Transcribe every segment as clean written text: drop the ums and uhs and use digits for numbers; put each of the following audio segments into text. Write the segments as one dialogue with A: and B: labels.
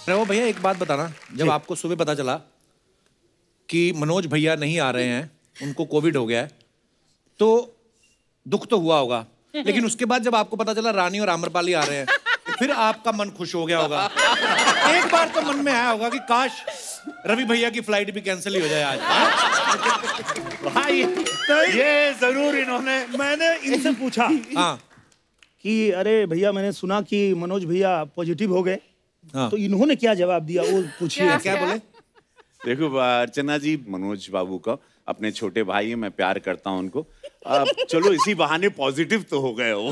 A: वो भैया एक बात बताना, जब आपको सुबह पता चला कि मनोज भैया नहीं आ रहे हैं, उनको कोविड हो गया है, तो दुख तो हुआ होगा, लेकिन उसके बाद जब आपको पता चला रानी और आम्रपाली आ रहे हैं, फिर आपका मन खुश हो गया होगा। एक बार तो मन में आया होगा कि काश रवि भैया की फ्लाइट भी कैंसिल ही हो जाए आज।
B: भाई ये जरूर इन्होंने, मैंने इनसे पूछा कि अरे भैया मैंने सुना कि मनोज भैया पॉजिटिव हो गए, तो इन्होंने क्या जवाब दिया वो पूछिए।
A: क्या बोले?
C: देखो अर्चना जी, मनोज बाबू का अपने छोटे भाई है, मैं प्यार करता हूं उनको। अब चलो इसी बहाने पॉजिटिव तो हो गए हो।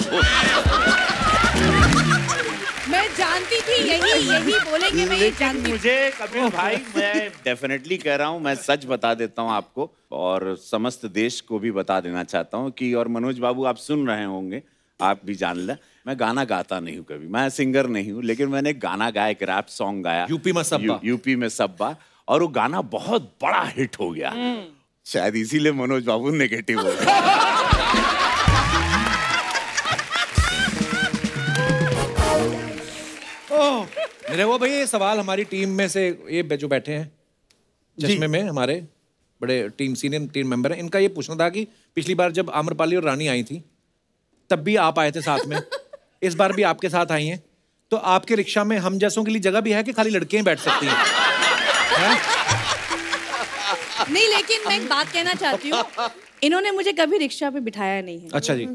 D: मैं जानती थी यही बोलेंगे, मैं ये जानती।
C: मुझे कपिल भाई, मैं डेफिनेटली कह रहा हूं, मैं सच बता देता हूं आपको और समस्त देश को भी बता देना चाहता हूं कि, और मनोज बाबू आप सुन रहे होंगे, आप भी जान लें, मैं गाना गाता नहीं हूं कभी, मैं सिंगर नहीं हूं, लेकिन मैंने गाना गाया, एक रैप सॉन्ग गाया यूपी में सब्बा, और वो गाना बहुत बड़ा हिट हो गया। शायद इसीलिए मनोज बाबू नेगेटिव हो गए।
A: मेरे वो भैया, ये सवाल हमारी टीम में से ये जो बैठे हैं चश्मे में, हमारे बड़े सीनियर टीम मेंबर हैं, इनका ये पूछना था कि पिछली बार जब आम्रपाली और रानी आई थी तब भी आप आए थे साथ में, इस बार भी आपके साथ आई हैं, तो आपके रिक्शा में हम जैसों के लिए जगह भी है कि खाली लड़कियां बैठ सकती हैं?
D: नहीं, लेकिन मैं एक बात कहना चाहती हूँ, इन्होंने मुझे कभी रिक्शा पे बिठाया नहीं है।
A: अच्छा जी।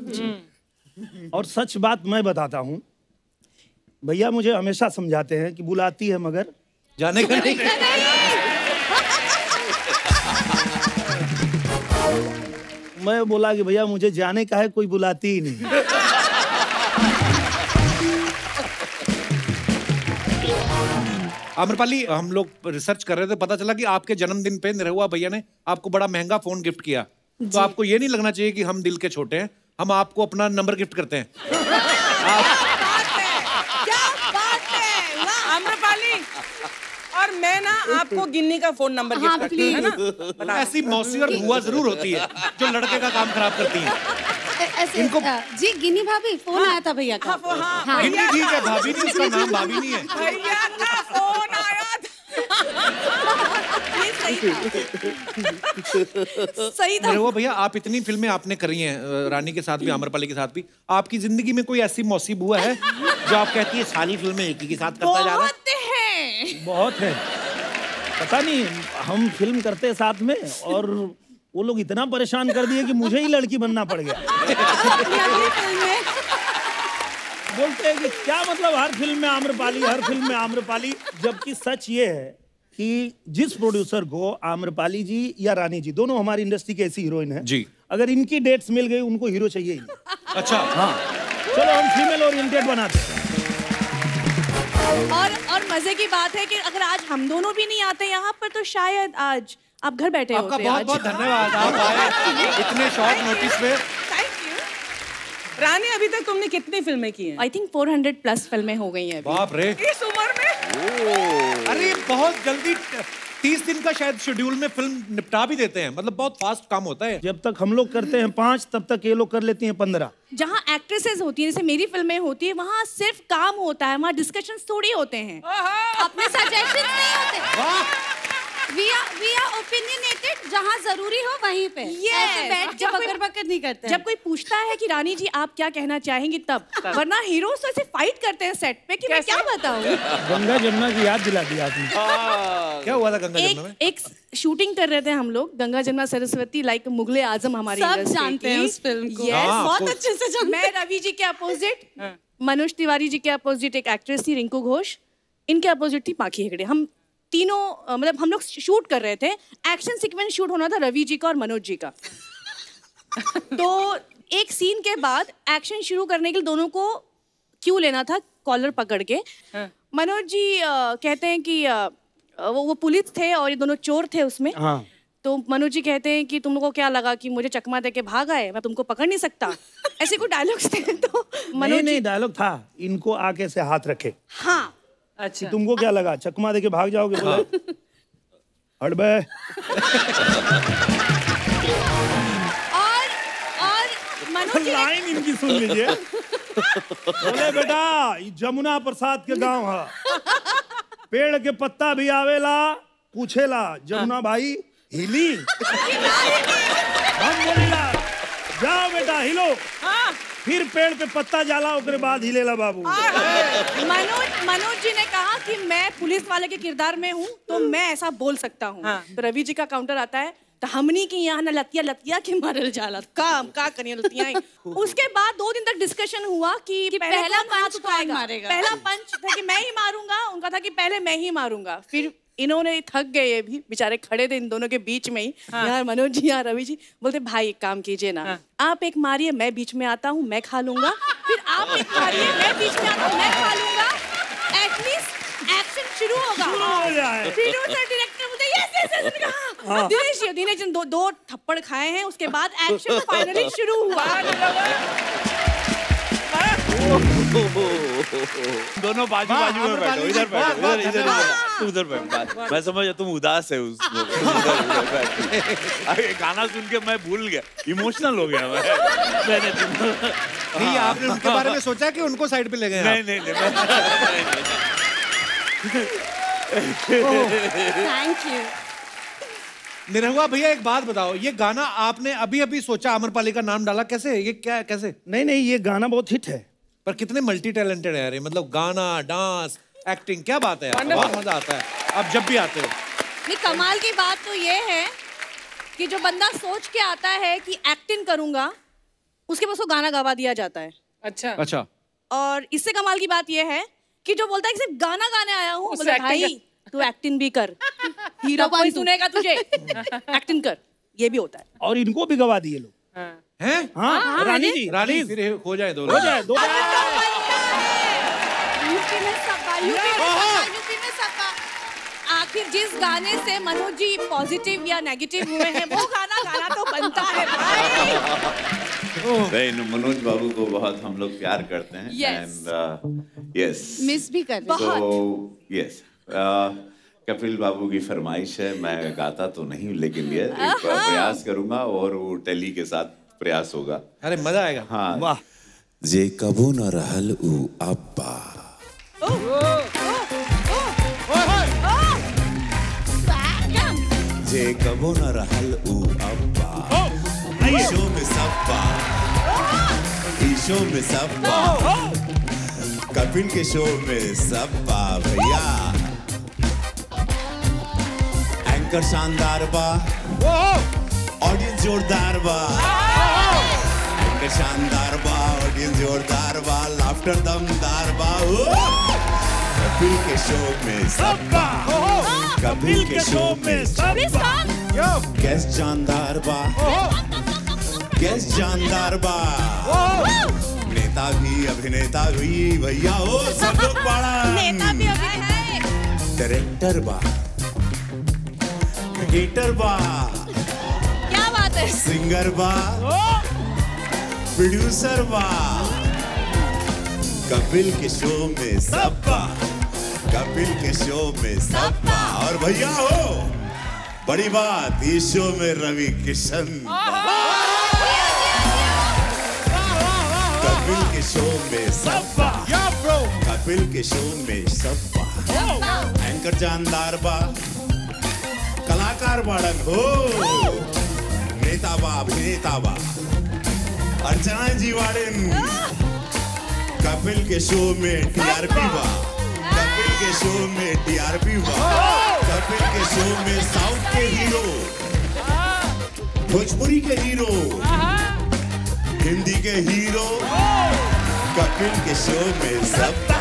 B: और सच बात मैं बताता हूँ, भैया मुझे हमेशा समझाते हैं कि बुलाती है मगर
A: जाने का नहीं।
B: मैं बोला कि भैया मुझे जाने का है, कोई बुलाती ही नहीं।
A: आम्रपाली, हम लोग रिसर्च कर रहे थे, पता चला कि आपके जन्मदिन पे निरहुआ भैया ने आपको बड़ा महंगा फोन गिफ्ट किया, तो आपको ये नहीं लगना चाहिए कि हम दिल के छोटे हैं, हम आपको अपना नंबर गिफ्ट करते हैं।
E: आम्रपाली, और मैं ना आपको गिन्नी का फोन नंबर गिफ्ट करती हूं, है ना?
A: ऐसी मौसी और बुआ जरूर होती है जो लड़के का काम खराब करती है।
F: इनको जी गिन्नी भाभी फोन आया था भैया का।
A: हाँ, गिन्नी ठीक है, भाभी नहीं, उसका नाम भाभी नहीं है।
E: भैया का फोन आया था।
D: सही था।
A: वो भैया, आप इतनी फिल्में आपने करी हैं, रानी के साथ भी, आम्रपाली के साथ भी, आपकी जिंदगी में कोई ऐसी मौसी बुआ है जो आप कहती है सारी फिल्में एक ही के साथ करता जा रहा है?
B: बहुत है, पता नहीं, हम फिल्म करते साथ में और वो लोग इतना परेशान कर दिए कि मुझे ही लड़की बनना पड़ गया। बोलते हैं कि क्या मतलब हर फिल्म में आम्रपाली, हर फिल्म में आम्रपाली, जबकि सच ये है कि जिस प्रोड्यूसर को आम्रपाली जी या रानी जी, दोनों हमारी इंडस्ट्री की ऐसी हीरोइन है
A: जी,
B: अगर इनकी डेट्स मिल गई उनको हीरो चाहिए ही।
A: अच्छा,
B: हाँ, चलो हम फीमेल ओरिएंटेड बनाते हैं।
D: और मजे की बात है कि अगर आज हम दोनों भी नहीं आते यहाँ पर, तो शायद आज आप घर बैठे होते।
A: आपका बहुत बहुत धन्यवाद, आप आए इतने शॉर्ट नोटिस पे।
E: Thank you. रानी, अभी तक तुमने कितनी फिल्में की हैं?
D: आई थिंक 400+ फिल्में हो गई हैं।
A: बाप रे,
E: इस उम्र में?
A: अरे बहुत जल्दी 30 दिन का शायद शेड्यूल में फिल्म निपटा भी देते हैं, मतलब बहुत फास्ट काम होता है।
B: जब तक हम लोग करते हैं 5, तब तक ये लोग कर लेती हैं 15।
D: जहाँ एक्ट्रेसेस होती हैं, जैसे मेरी फिल्में होती है, वहाँ सिर्फ काम होता है, वहाँ डिस्कशंस थोड़ी होते हैं,
F: अपने सजेशंस नहीं होते। We are opinionated, जहाँ जरूरी हो वहीं पे। ऐसे बैठ के बकर नहीं करते।
D: जब कोई पूछता है कि रानी जी आप क्या कहना चाहेंगी तब, वरना हीरोज तो ऐसे फाइट करते हैं सेट पे कि मैं क्या बताऊं।
B: गंगा जमुना की याद दिला दी आपने।
A: क्या हुआ था गंगा जमुना में?
D: एक शूटिंग कर रहे थे हम लोग, गंगा जमुना सरस्वती, लाइक मुगले आजम हमारी
F: सब जानते हैं उस फिल्म को।
D: बहुत अच्छे से जानते हैं। मैं रवि जी के अपोजिट, मनोज तिवारी जी के अपोजिट एक एक्ट्रेस थी रिंकू घोष, इनके अपोजिट थी पाखी हेगड़े। हम तीनों मतलब हम लोग शूट कर रहे थे, एक्शन सीक्वेंस शूट होना था रवि जी का और मनोज जी का। तो एक सीन के बाद एक्शन शुरू करने के लिए दोनों को क्यों लेना था कॉलर पकड़ के। मनोज जी कहते हैं कि वो पुलिस थे और ये दोनों चोर थे उसमें।
B: हाँ।
D: तो मनोज जी कहते हैं कि तुम लोगों को क्या लगा कि मुझे चकमा दे के भाग आए, मैं तुमको पकड़ नहीं सकता। ऐसे कोई डायलॉग्स थे। तो मनोज
B: नहीं डायलॉग था, इनको आके से हाथ रखे।
D: हाँ,
E: अच्छा,
B: तुमको क्या लगा चकमा देके भाग जाओगे? बोला हट बे।
D: और मनोज जी
B: लाइन इनकी सुन लीजिए। बोले बेटा ये जमुना प्रसाद के गांव है, पेड़ के पत्ता भी आवेला पूछेला जमुना भाई हिली हम बोलेला जाओ बेटा हिलो फिर पेड़ पे पत्ता जाला उसके बाद हिलेला बाबू।
D: मनोज जी ने कहा कि मैं पुलिस वाले के किरदार में हूँ तो मैं ऐसा बोल सकता हूँ। तो रवि जी का काउंटर आता है तो हमनी की यहाँ न लतिया लतिया के मरल जाला काम का करिए लतिया। उसके बाद 2 दिन तक डिस्कशन हुआ कि पहला पंच कौन मारेगा। पहला पंच था कि मैं ही मारूंगा, उनका था कि पहले मैं ही मारूंगा। फिर इन्होंने थक गए, ये भी बेचारे खड़े थे इन दोनों के बीच में ही। यार मनोज जी यार रवि जी बोलते भाई एक काम कीजिए ना, आप एक मारिए मैं बीच में आता हूँ मैं खा लूंगा, फिर आप एक मारिए मैं बीच में आता हूँ मैं खा लूंगा, एटलीस्ट एक्शन शुरू होगा। फिर उसे डायरेक्टर बोलते दिनेश ने दो थप्पड़ खाए हैं उसके बाद एक्शन फाइनली शुरू हुआ।
C: दोनों बाजू बाजू में बैठो, इधर बैठो, इधर उधर बैठो। मैं समझ तुम उदास है उस गाना सुन के मैं भूल गया, इमोशनल हो गया मैंने।
A: नहीं आपने उनके बारे में सोचा कि उनको साइड पे ले गए?
C: नहीं
F: थैंक यू।
A: निरहुआ भैया एक बात बताओ, ये गाना आपने अभी अभी सोचा, आम्रपाली का नाम डाला, कैसे ये क्या कैसे?
B: नहीं ये गाना बहुत हिट है।
A: पर कितने मल्टी टैलेंटेड है यार, मतलब गाना डांस एक्टिंग, क्या बात है यार, बहुत मजा आता है आप जब भी आते हो।
D: नहीं कमाल की बात तो ये है कि जो बंदा सोच के आता है कि एक्टिंग करूंगा उसके पास वो गाना गवा दिया जाता है।
A: अच्छा।
D: और इससे कमाल की बात ये है कि जो बोलता है कि सिर्फ गाना गाने आया हूँ, भाई तू एक्टिंग भी कर, हीरो कौन सुनेगा तुझे, एक्टिंग कर, ये भी होता है।
B: और इनको भी गवा दिए लोग
A: हैं?
B: हाँ रानी जी,
A: रानी फिर हो जाए दो
D: आखिर जिस गाने से मनोज जी पॉजिटिव या नेगेटिव हुए हैं वो गाना तो बनता है भाई।
C: मनोज बाबू को बहुत हम लोग प्यार करते हैं एंड यस
F: मिस भी कर रहे
C: हैं। यस कपिल बाबू की फरमाइश है, मैं गाता तो नहीं लेकिन ये एक प्रयास करूंगा और वो टेली के साथ प्रयास होगा।
A: अरे मजा आएगा।
C: हाँ
B: वाह।
C: जे कबो न रहल उ अब्बा, जे कबो न रहल उ अब्बा, ईशो में सब्बा, ईशो में सब्बा, कपिल के शो में सब्बा भैया। एंकर शानदार बा, ऑडियंस जोरदार बा, एंकर शानदार बा, ऑडियंस जोरदार बा, लाफ्टर दमदार बा। कपिल के शो में सब्बा, कपिल के शो में सब्बा, गेस्ट जानदार बा, गेस्ट जानदार बा, नेता भी अभिनेता भी भैया हो सब लोग बड़ा,
D: नेता भी अभिनेता,
C: डायरेक्टर बा, क्रिकेटर बा,
D: क्या बात है,
C: सिंगर बा, प्रोड्यूसर बा, कपिल के शो में सब्बा, कपिल के शो में सब्बा। और भैया हो बड़ी बात, इस शो में रवि किशन, कपिल के शो में सब्बा, कपिल के शो में सब्बा, एंकर जानदार बा, कलाकार बाड़न हो, नेता बा, अभिनेता बा, अर्चना जी वाड़न, कपिल के शो में टीआरपी बा, कपिल के शो में टीआरपी बा, कपिल के शो में साउथ के हीरो, भोजपुरी के हीरो, हिंदी के हीरो, कपिल के शो में सब्बा,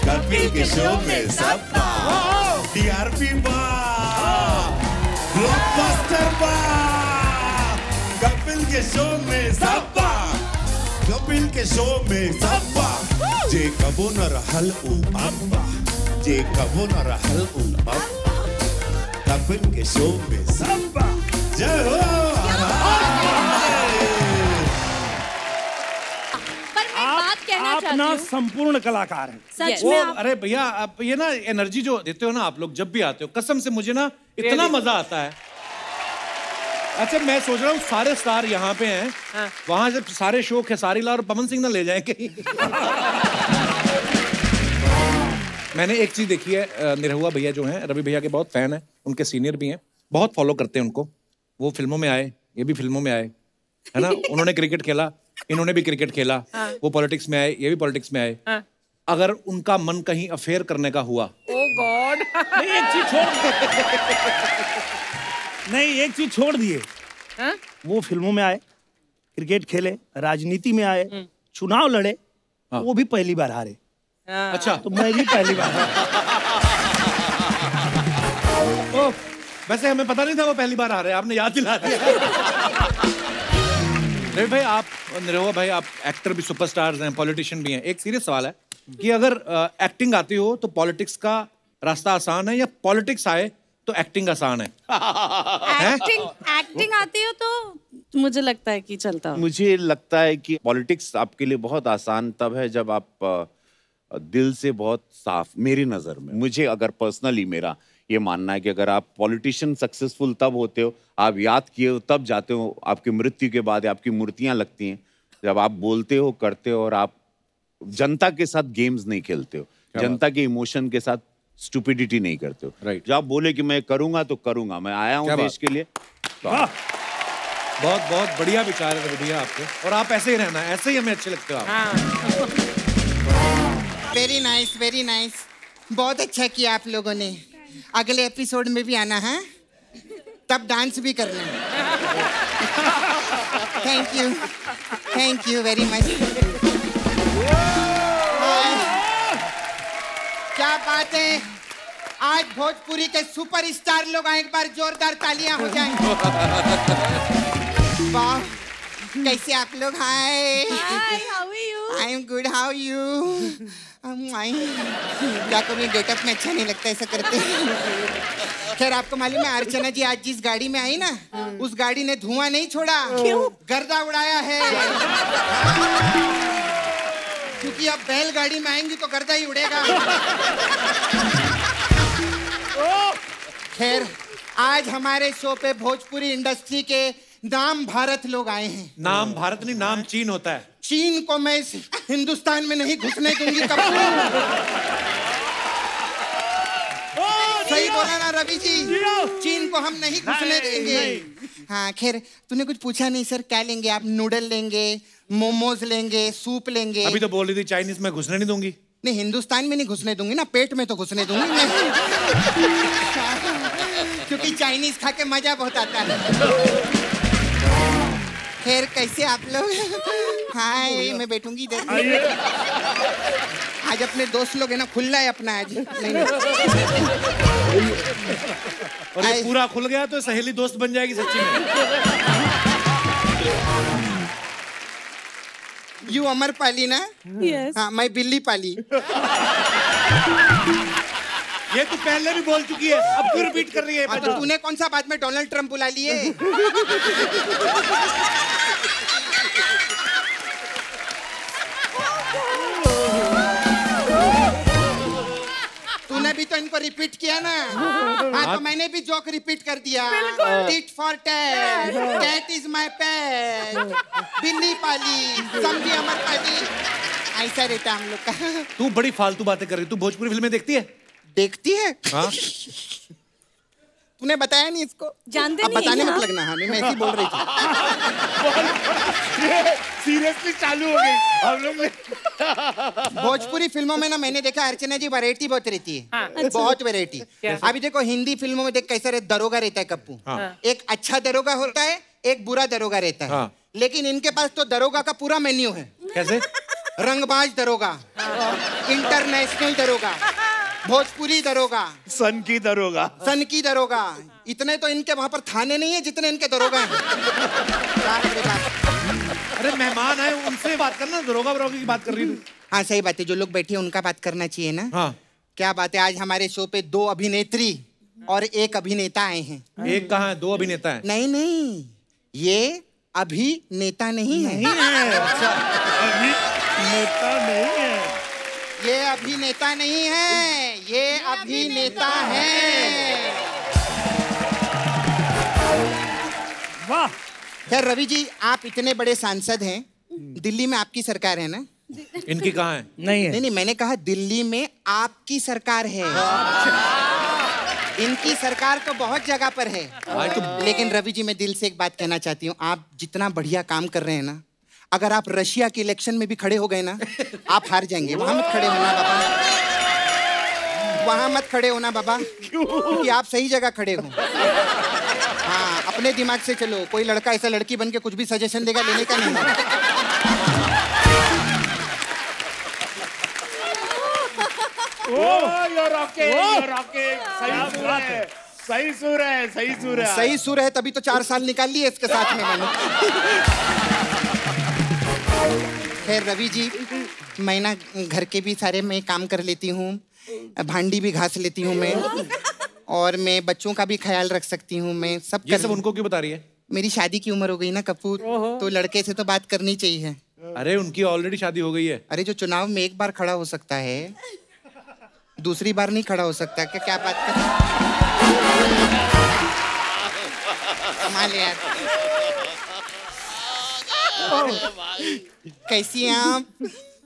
C: कपिल के शो में सब्बा, टीआरपी बा, ब्लॉकबस्टर बा, कपिल के शो में सब्बा, कपिल के शो में सब्बा। जे कबो न रहल उ अब्बा, जे कबो न रहल उ अब्बा, कपिल के शो में सब्बा। जय हो।
B: आप ना संपूर्ण कलाकार हैं
D: सच
A: वो।
D: में आप...
A: अरे भैया आप ये ना एनर्जी जो देते हो ना आप लोग जब भी आते हो, कसम से मुझे ना इतना मजा आता है। अच्छा मैं सोच रहा हूँ सारे स्टार यहाँ पे हैं, वहां से सारे शो खेसारी लाल और पवन सिंह ना ले जाएं कहीं। मैंने एक चीज देखी है, निरहुआ भैया जो हैं, रवि भैया के बहुत फैन हैं, उनके सीनियर भी हैं, बहुत फॉलो करते हैं उनको। वो फिल्मों में आए, ये भी फिल्मों में आए, है ना। उन्होंने क्रिकेट खेला, इन्होंने भी क्रिकेट खेला। वो पॉलिटिक्स में आए, ये भी पॉलिटिक्स में आए। अगर उनका मन कहीं अफेयर करने का हुआ,
E: ओह गॉड,
B: नहीं एक चीज छोड़ नहीं एक चीज छोड़ दिए। वो फिल्मों में आए, क्रिकेट खेले, राजनीति में आए, चुनाव लड़े, वो भी पहली बार हारे।
A: अच्छा,
B: तो मैं भी पहली बार
A: ओह, वैसे हमें पता नहीं था वो पहली बार आ रहे हैं, आपने याद दिला दिया। रवि भाई, आप, निरहुआ भाई, आप एक्टर भी, सुपरस्टार्स हैं, पॉलिटिशियन भी हैं। एक सीरियस सवाल है कि अगर एक्टिंग आती हो तो पॉलिटिक्स का रास्ता आसान है, या पॉलिटिक्स आए तो एक्टिंग आसान है?
D: एक्टिंग आती हो तो मुझे लगता है कि चलता हो।
C: मुझे लगता है कि पॉलिटिक्स आपके लिए बहुत आसान तब है जब आप दिल से बहुत साफ, मेरी नजर में, मुझे अगर पर्सनली मेरा ये मानना है कि अगर आप पॉलिटिशियन सक्सेसफुल तब होते हो, आप याद किए हो तब जाते हो, आपकी मृत्यु के बाद आपकी मूर्तियां लगती हैं जब आप बोलते हो, करते हो, और आप जनता के साथ गेम्स नहीं खेलते हो, जनता के इमोशन के साथ स्टुपिडिटी नहीं करते हो।
A: राइट।
C: जब आप बोले कि मैं करूंगा तो करूंगा, मैं आया हूं देश के लिए।
A: बहुत बहुत बढ़िया विचार है भैया आपके, और आप ऐसे ही रहना, ऐसे ही हमें अच्छे लगते हो आप।
G: वेरी नाइस, वेरी नाइस, बहुत अच्छा किया आप लोगों ने। अगले एपिसोड में भी आना है, तब डांस भी करना। Thank you very much. क्या बात है, आज भोजपुरी के सुपरस्टार लोग आए, एक बार जोरदार तालियां हो जाएं। वाह, कैसे आप लोग? Hi,
D: how are you?
G: I am good, how you? क्या करूँ, गेटअप में अच्छा नहीं लगता ऐसा करते। खैर, आपको मालूम है अर्चना जी आज जिस गाड़ी में आई ना, उस गाड़ी ने धुआं नहीं छोड़ा, क्यों? गर्दा उड़ाया है। क्योंकि अब बैलगाड़ी में आएंगी तो गर्दा ही उड़ेगा। खैर, आज हमारे शो पे भोजपुरी इंडस्ट्री के नाम भारत लोग आए हैं।
A: नाम भारत नहीं, नाम चीन होता है।
G: चीन को मैं हिंदुस्तान में नहीं घुसने दूंगी। कब सही बोला ना रवि जी, चीन को हम नहीं घुसने देंगे। हाँ, खैर तूने कुछ पूछा नहीं सर, क्या लेंगे आप? नूडल लेंगे, मोमोज लेंगे, सूप लेंगे?
A: अभी तो बोल रही थी चाइनीज में घुसने नहीं दूंगी।
G: नहीं, हिंदुस्तान में नहीं घुसने दूंगी ना, पेट में तो घुसने दूंगी मैं। क्योंकि चाइनीज खा के मजा बहुत आता है। खैर, कैसे आप लोग? हाय, मैं बैठूंगी इधर। आज अपने दोस्त लोग है ना, खुल रहा है अपना आज। नहीं।
A: और ये पूरा खुल गया तो सहेली दोस्त बन जाएगी सच्ची में।
G: यू अमर पाली ना?
D: Yes.
G: हाँ, मैं बिल्ली पाली।
A: ये तू पहले भी बोल चुकी है, अब क्यों रिपीट कर रही है?
G: तो तूने कौन सा बाद में डोनाल्ड ट्रम्प बुला लिए? तूने भी तो इनको रिपीट किया ना। हाँ, तो मैंने भी जोक रिपीट कर दिया। Tit for tat, cat is my pet, बिल्ली पाली, समझी अमर पाली, ऐसा रहता हम लोग का।
A: तू बड़ी फालतू बातें कर रही, तू भोजपुरी फिल्में देखती है?
G: देखती है?
A: हाँ?
G: तूने बताया नहीं इसको?
D: जानते
G: अब
D: नहीं
G: बताने
D: हैं
G: मत लगना। हाँ, मैं ऐसे ही बोल रही थी।
C: सीरियसली चालू हो गई हम लोग ने।
G: भोजपुरी फिल्मों में ना मैंने देखा अर्चना जी, वैरायटी बहुत रहती है। बहुत वैरायटी। अभी देखो हिंदी फिल्मों में देख कैसा दरोगा रहता है कप्पू। एक अच्छा दरोगा होता है, एक बुरा दरोगा रहता है। लेकिन इनके पास तो दरोगा का पूरा मेन्यू है।
A: कैसे?
G: रंगबाज दरोगा, इंटरनेशनल दरोगा, भोजपुरी दरोगा,
C: सन की दरोगा।
G: इतने तो इनके वहां पर थाने नहीं है जितने इनके दरोगा हैं। बाप रे बाप।
A: अरे मेहमान आए, उनसे बात करना, दरोगा बरोगा की बात कर रही थी।
G: हाँ, सही बात है, जो लोग बैठे हैं उनका बात करना चाहिए ना।
A: हाँ।
G: क्या बात है, आज हमारे शो पे 2 अभिनेत्री और 1 अभिनेता आए हैं।
A: एक कहाँ है, 2 अभिनेता हैं?
G: नहीं, ये अभिनेता नहीं है।
B: अच्छा, अभिनेता नहीं है।
G: ये अभिनेता नहीं है, ये अभिनेता है।
B: वाह।
G: खैर रवि जी, आप इतने बड़े सांसद हैं, दिल्ली में आपकी सरकार है ना?
A: इनकी कहाँ है?
B: नहीं है।
G: नहीं, मैंने कहा दिल्ली में आपकी सरकार है। इनकी सरकार तो बहुत जगह पर है। लेकिन रवि जी, मैं दिल से एक बात कहना चाहती हूँ, आप जितना बढ़िया काम कर रहे हैं ना, अगर आप रशिया के इलेक्शन में भी खड़े हो गए ना, आप हार जाएंगे। वहां मत खड़े होना बाबा, वहां मत खड़े होना बाबा, क्योंकि आप सही जगह खड़े हो। हाँ, अपने दिमाग से चलो। कोई लड़का ऐसा लड़की बन के कुछ भी सजेशन देगा, लेने का नहीं है।
C: सही सुर है, सही सुर है।
G: सही सुर है, तभी तो 4 साल निकाल लिए इसके साथ में मैंने। खैर रवि जी, मैं ना घर के भी सारे मैं काम कर लेती हूँ, भांडी भी घास लेती हूँ मैं, और मैं बच्चों का भी ख्याल रख सकती हूँ मैं। सब
A: ये सब उनको क्यों बता रही है?
G: मेरी शादी की उम्र हो गई ना कपूर, तो लड़के से तो बात करनी चाहिए।
A: अरे उनकी ऑलरेडी शादी हो गई है।
G: अरे जो चुनाव में एक बार खड़ा हो सकता है, दूसरी बार नहीं खड़ा हो सकता क्या? क्या बात कर कमाल यार। कैसी हैं आप?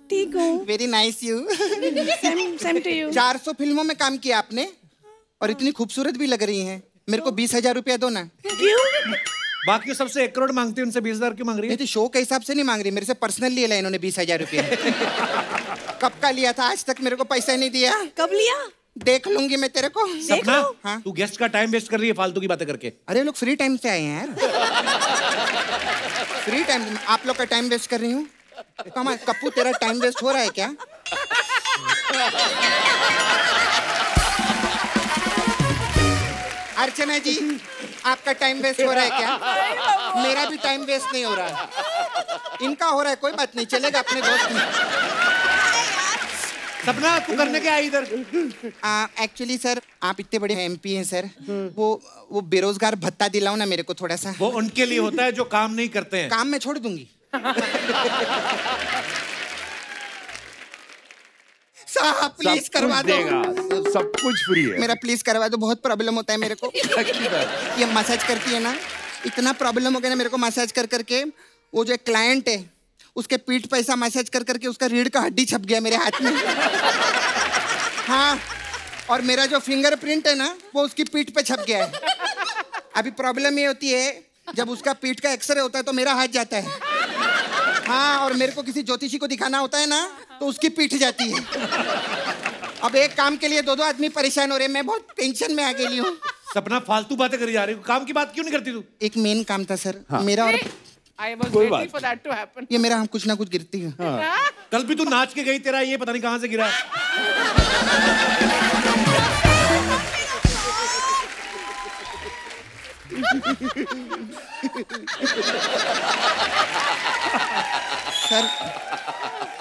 D: ठीक हूँ।
G: Very nice you.
D: Same to you.
G: 400 फिल्मों में काम किया आपने और इतनी खूबसूरत भी लग रही हैं। मेरे को 20,000 रुपया दो ना।
D: क्यों?
A: बाकी सबसे 1 करोड़ मांगती है, उनसे 20,000 क्यों मांग रही है?
G: नहीं, शो के हिसाब से नहीं मांग रही, मेरे से पर्सनल लिया इन्होंने 20,000 रुपया। कब का लिया था? आज तक मेरे को पैसा नहीं दिया।
D: कब लिया?
G: देख लूंगी मैं तेरे को।
A: सपना,
G: हाँ?
A: तू गेस्ट का टाइम वेस्ट कर रही है फालतू की बातें करके।
G: अरे लोग फ्री टाइम से आए हैं यार। फ्री टाइम, आप लोग का टाइम वेस्ट कर रही हूँ? कमाल कप्पू, तेरा टाइम वेस्ट हो रहा है क्या? अर्चना जी, आपका टाइम वेस्ट हो रहा है क्या? मेरा भी टाइम वेस्ट नहीं हो रहा है। इनका हो रहा है, कोई बात नहीं, चलेगा अपने दोस्त में।
A: सपना, तू करने क्या आई इधर?
G: एक्चुअली सर, आप इतने बड़े एमपी हैं सर, वो बेरोजगार भत्ता दिलाओ ना मेरे को थोड़ा सा।
A: वो उनके लिए होता है जो काम नहीं करते हैं।
G: काम मैं छोड़ दूंगी। साहब प्लीज करवा दो।
C: सब कुछ फ्री है।
G: मेरा प्लीज करवा दो, बहुत प्रॉब्लम होता है मेरे को। ये मसाज करती है ना, इतना प्रॉब्लम हो गया ना मेरे को मसाज कर करके। वो जो एक क्लाइंट है, उसके पीठ पे ऐसा मसाज कर करके उसका रीढ़ का हड्डी छप गया मेरे हाथ में। हाँ, और मेरा जो फिंगरप्रिंट है ना, वो उसकी पीठ पे छप गया है। अभी प्रॉब्लम ये होती है, जब उसका पीठ का एक्सरे होता है तो मेरा हाथ जाता है। हाँ, और मेरे को किसी ज्योतिषी को दिखाना होता है ना, तो उसकी पीठ जाती है। अब एक काम के लिए 2-2 आदमी परेशान हो रहे हैं। मैं बहुत टेंशन में आ गई हूँ।
A: सपना, फालतू बातें करी जा रही हो, काम की बात क्यों नहीं करती तू?
G: एक मेन काम था सर, मेरा। और
E: I was waiting for that to happen.
G: ये मेरा हम कुछ ना कुछ गिरती है।
A: कल भी तू नाच के गई, तेरा ये पता नहीं कहाँ से गिरा।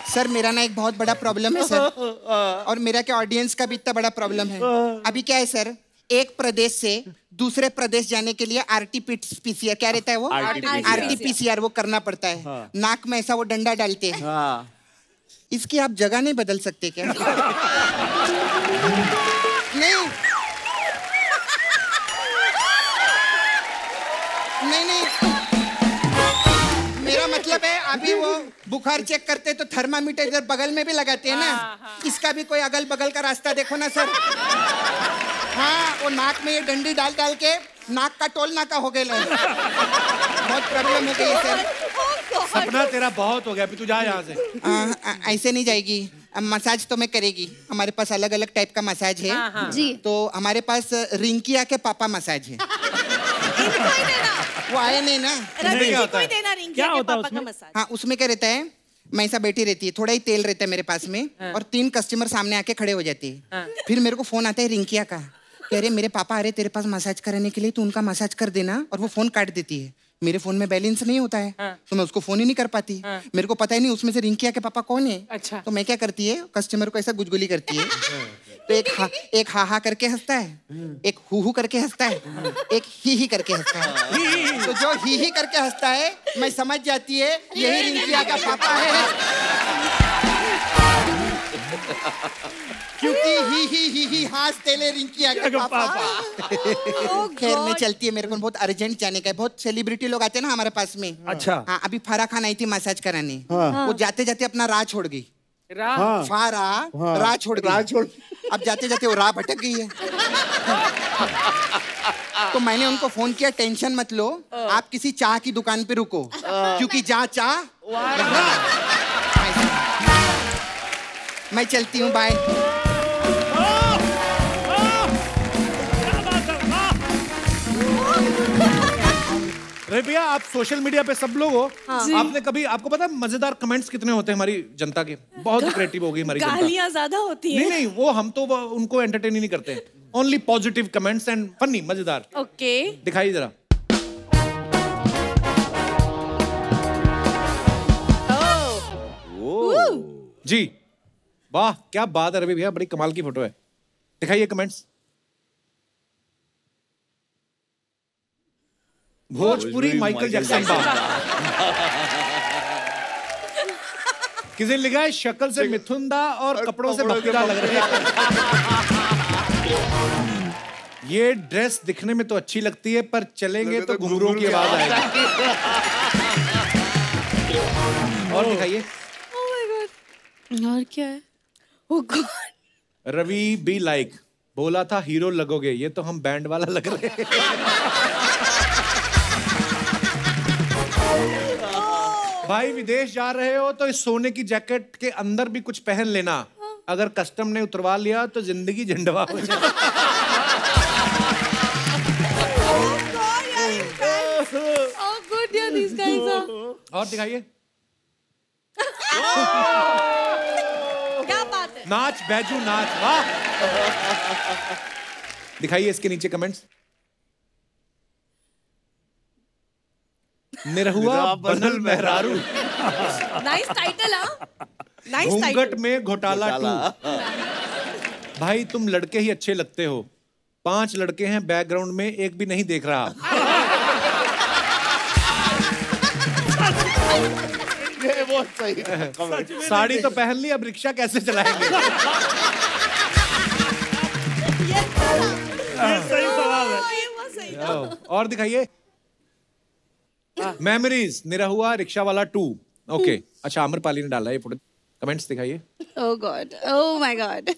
G: सर मेरा ना एक बहुत बड़ा प्रॉब्लम है सर, और मेरा क्या ऑडियंस का भी इतना बड़ा प्रॉब्लम है। अभी क्या है सर, एक प्रदेश से दूसरे प्रदेश जाने के लिए RT-PCR क्या रहता है वो? RT-PCR वो करना पड़ता है। नाक में ऐसा वो डंडा डालते हैं। इसकी आप जगह नहीं बदल सकते क्या? नहीं नहीं नहीं, मेरा मतलब है अभी वो बुखार चेक करते तो थर्मामीटर इधर बगल में भी लगाते हैं ना, इसका भी कोई अगल बगल का रास्ता देखो ना सर। हाँ, वो नाक में ये डंडी डाल डाल के नाक का टोल नाका हो गया। बहुत प्रॉब्लम हो गई सर।
A: सपना, तेरा बहुत हो गया, अभी तू जा यहाँ से।
G: ऐसे नहीं जाएगी, मसाज तो मैं करेगी। हमारे पास अलग अलग टाइप का मसाज है
F: जी।
G: तो हमारे पास रिंकिया के पापा मसाज है। वो आए नहीं ना।
D: रवि जी को ही देना रिंकिया के पापा का मसाज।
G: हाँ, उसमें क्या रहता है, मैं ऐसा बैठी रहती है, थोड़ा ही तेल रहता है मेरे पास में, और 3 कस्टमर सामने आके खड़े हो जाते हैं। फिर मेरे को फोन आता है रिंकिया का, कह रहे मेरे पापा आ रहे तेरे पास मसाज कराने के लिए, तू उनका मसाज कर देना। और वो फोन काट देती है। मेरे फोन में बैलेंस नहीं होता है, तो मैं उसको फोन ही नहीं कर पाती। मेरे को पता ही नहीं उसमें से रिंकिया के पापा कौन है।
E: अच्छा।
G: तो मैं क्या करती है, कस्टमर को ऐसा गुजगुली करती है। तो एक हा करके हंसता है, एक हु करके हंसता है, एक ही करके हंसता है। तो जो ही करके हंसता है, मैं समझ जाती है यही रिंकिया का पापा है। क्योंकि ही हाथ तेले रिंकी आगे पापा। खैर मैं चलती है, मेरे को बहुत अर्जेंट जाने का है। बहुत सेलिब्रिटी लोग आते हैं ना हमारे पास में।
B: अच्छा।
G: हाँ, अभी फारा खान आई थी मसाज कराने। वो जाते जाते अपना राह छोड़ गई। राह छोड़ गई। अब जाते जाते वो राह भटक गई है। तो मैंने उनको फोन किया, टेंशन मत लो, आप किसी चाय की दुकान पे रुको, क्योंकि जहाँ चाय मैं चलती हूँ, बाय।
A: अरे भैया, आप सोशल मीडिया पे सब लोग हो। आपने कभी, आपको पता है मजेदार कमेंट्स कितने होते हैं हमारी जनता के? बहुत क्रिएटिव हो गई हमारी जनता।
D: गालियां ज्यादा होती हैं।
A: नहीं, वो हम तो उनको एंटरटेन ही नहीं करते। Only positive comments and funny, मजेदार।
D: ओके,
A: दिखाइए जरा। जी वाह, क्या बात है रवि भैया, बड़ी कमाल की फोटो है। दिखाइए कमेंट्स। भोजपुरी माइकल जैक्सन किसी लिखा है शक्ल से मिथुन दा और कपड़ों से भक्तिदा लग रहे हैं। ये ड्रेस दिखने में तो अच्छी लगती है, पर चलेंगे तो घुंघरूओं की आवाज आएगी। और दिखाइए।
D: ओह माय गॉड, और क्या है? ओह गॉड।
A: रवि बी लाइक, बोला था हीरो लगोगे, ये तो हम बैंड वाला लग रहे हैं। भाई विदेश जा रहे हो तो इस सोने की जैकेट के अंदर भी कुछ पहन लेना, अगर कस्टम ने उतरवा लिया तो जिंदगी झंडवा हो जाए। और दिखाइए।
D: क्या बात है?
A: नाच बैजू नाच, वाह। दिखाइए इसके नीचे कमेंट्स। निरहुआ बनल मेहरारू,
D: नाइस टाइटल। नाइस
A: घूंघट
D: टाइटल।
A: में घोटाला 2। भाई तुम लड़के ही अच्छे लगते हो, 5 लड़के हैं बैकग्राउंड में, एक भी नहीं देख रहा।
C: ये बहुत सही है।
A: साड़ी तो पहन ली, अब रिक्शा कैसे चलाएंगे?
B: सही सवाल है।
A: और दिखाइए। मेमोरीज, निरहुआ रिक्शा वाला 2। ओके, अच्छा आम्रपाली ने डाला है ये फोटो। कमेंट्स दिखाइए।
D: ओह गॉड, ओह माय गॉड।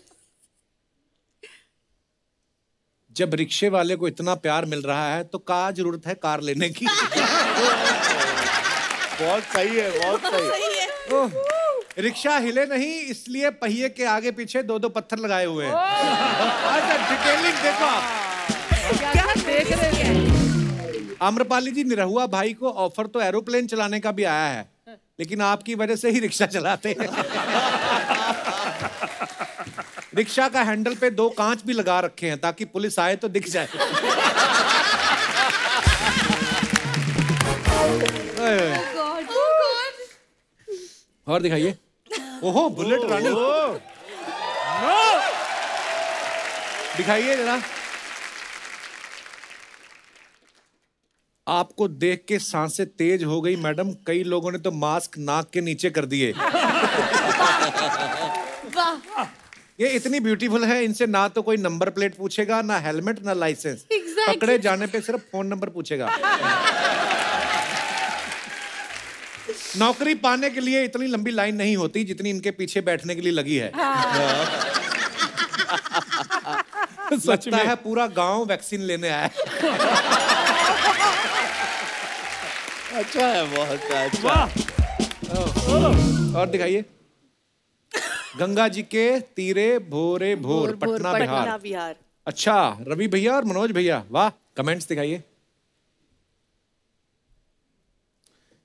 A: जब रिक्शे वाले को इतना प्यार मिल रहा है तो क्या जरूरत है कार लेने की?
C: बहुत सही है, बहुत सही
A: है। रिक्शा हिले नहीं, इसलिए पहिए के आगे पीछे 2-2 पत्थर लगाए हुए हैं। अच्छा डिटेलिंग देखो आप।
E: क्या देख रहे हैं?
A: आम्रपाली जी, निरहुआ भाई को ऑफर तो एरोप्लेन चलाने का भी आया है, लेकिन आपकी वजह से ही रिक्शा चलाते हैं। रिक्शा का हैंडल पे 2 कांच भी लगा रखे हैं ताकि पुलिस आए तो दिख जाए। और दिखाइए। ओहो, बुलेट रानी। दिखाइए जरा। आपको देख के सांसें तेज हो गई मैडम, कई लोगों ने तो मास्क नाक के नीचे कर दिए। ये इतनी ब्यूटीफुल है, इनसे ना तो कोई नंबर प्लेट पूछेगा, ना हेलमेट, ना लाइसेंस। पकड़े जाने पे सिर्फ फोन नंबर पूछेगा। नौकरी पाने के लिए इतनी लंबी लाइन नहीं होती जितनी इनके पीछे बैठने के लिए लगी है। लगता है पूरा गांव वैक्सीन लेने आया है।
C: अच्छा है, बहुत अच्छा।
A: और दिखाइए। गंगा जी के तीरे भोरे भोर, पटना बिहार। अच्छा, रवि भैया और मनोज भैया, वाह। कमेंट्स दिखाइए।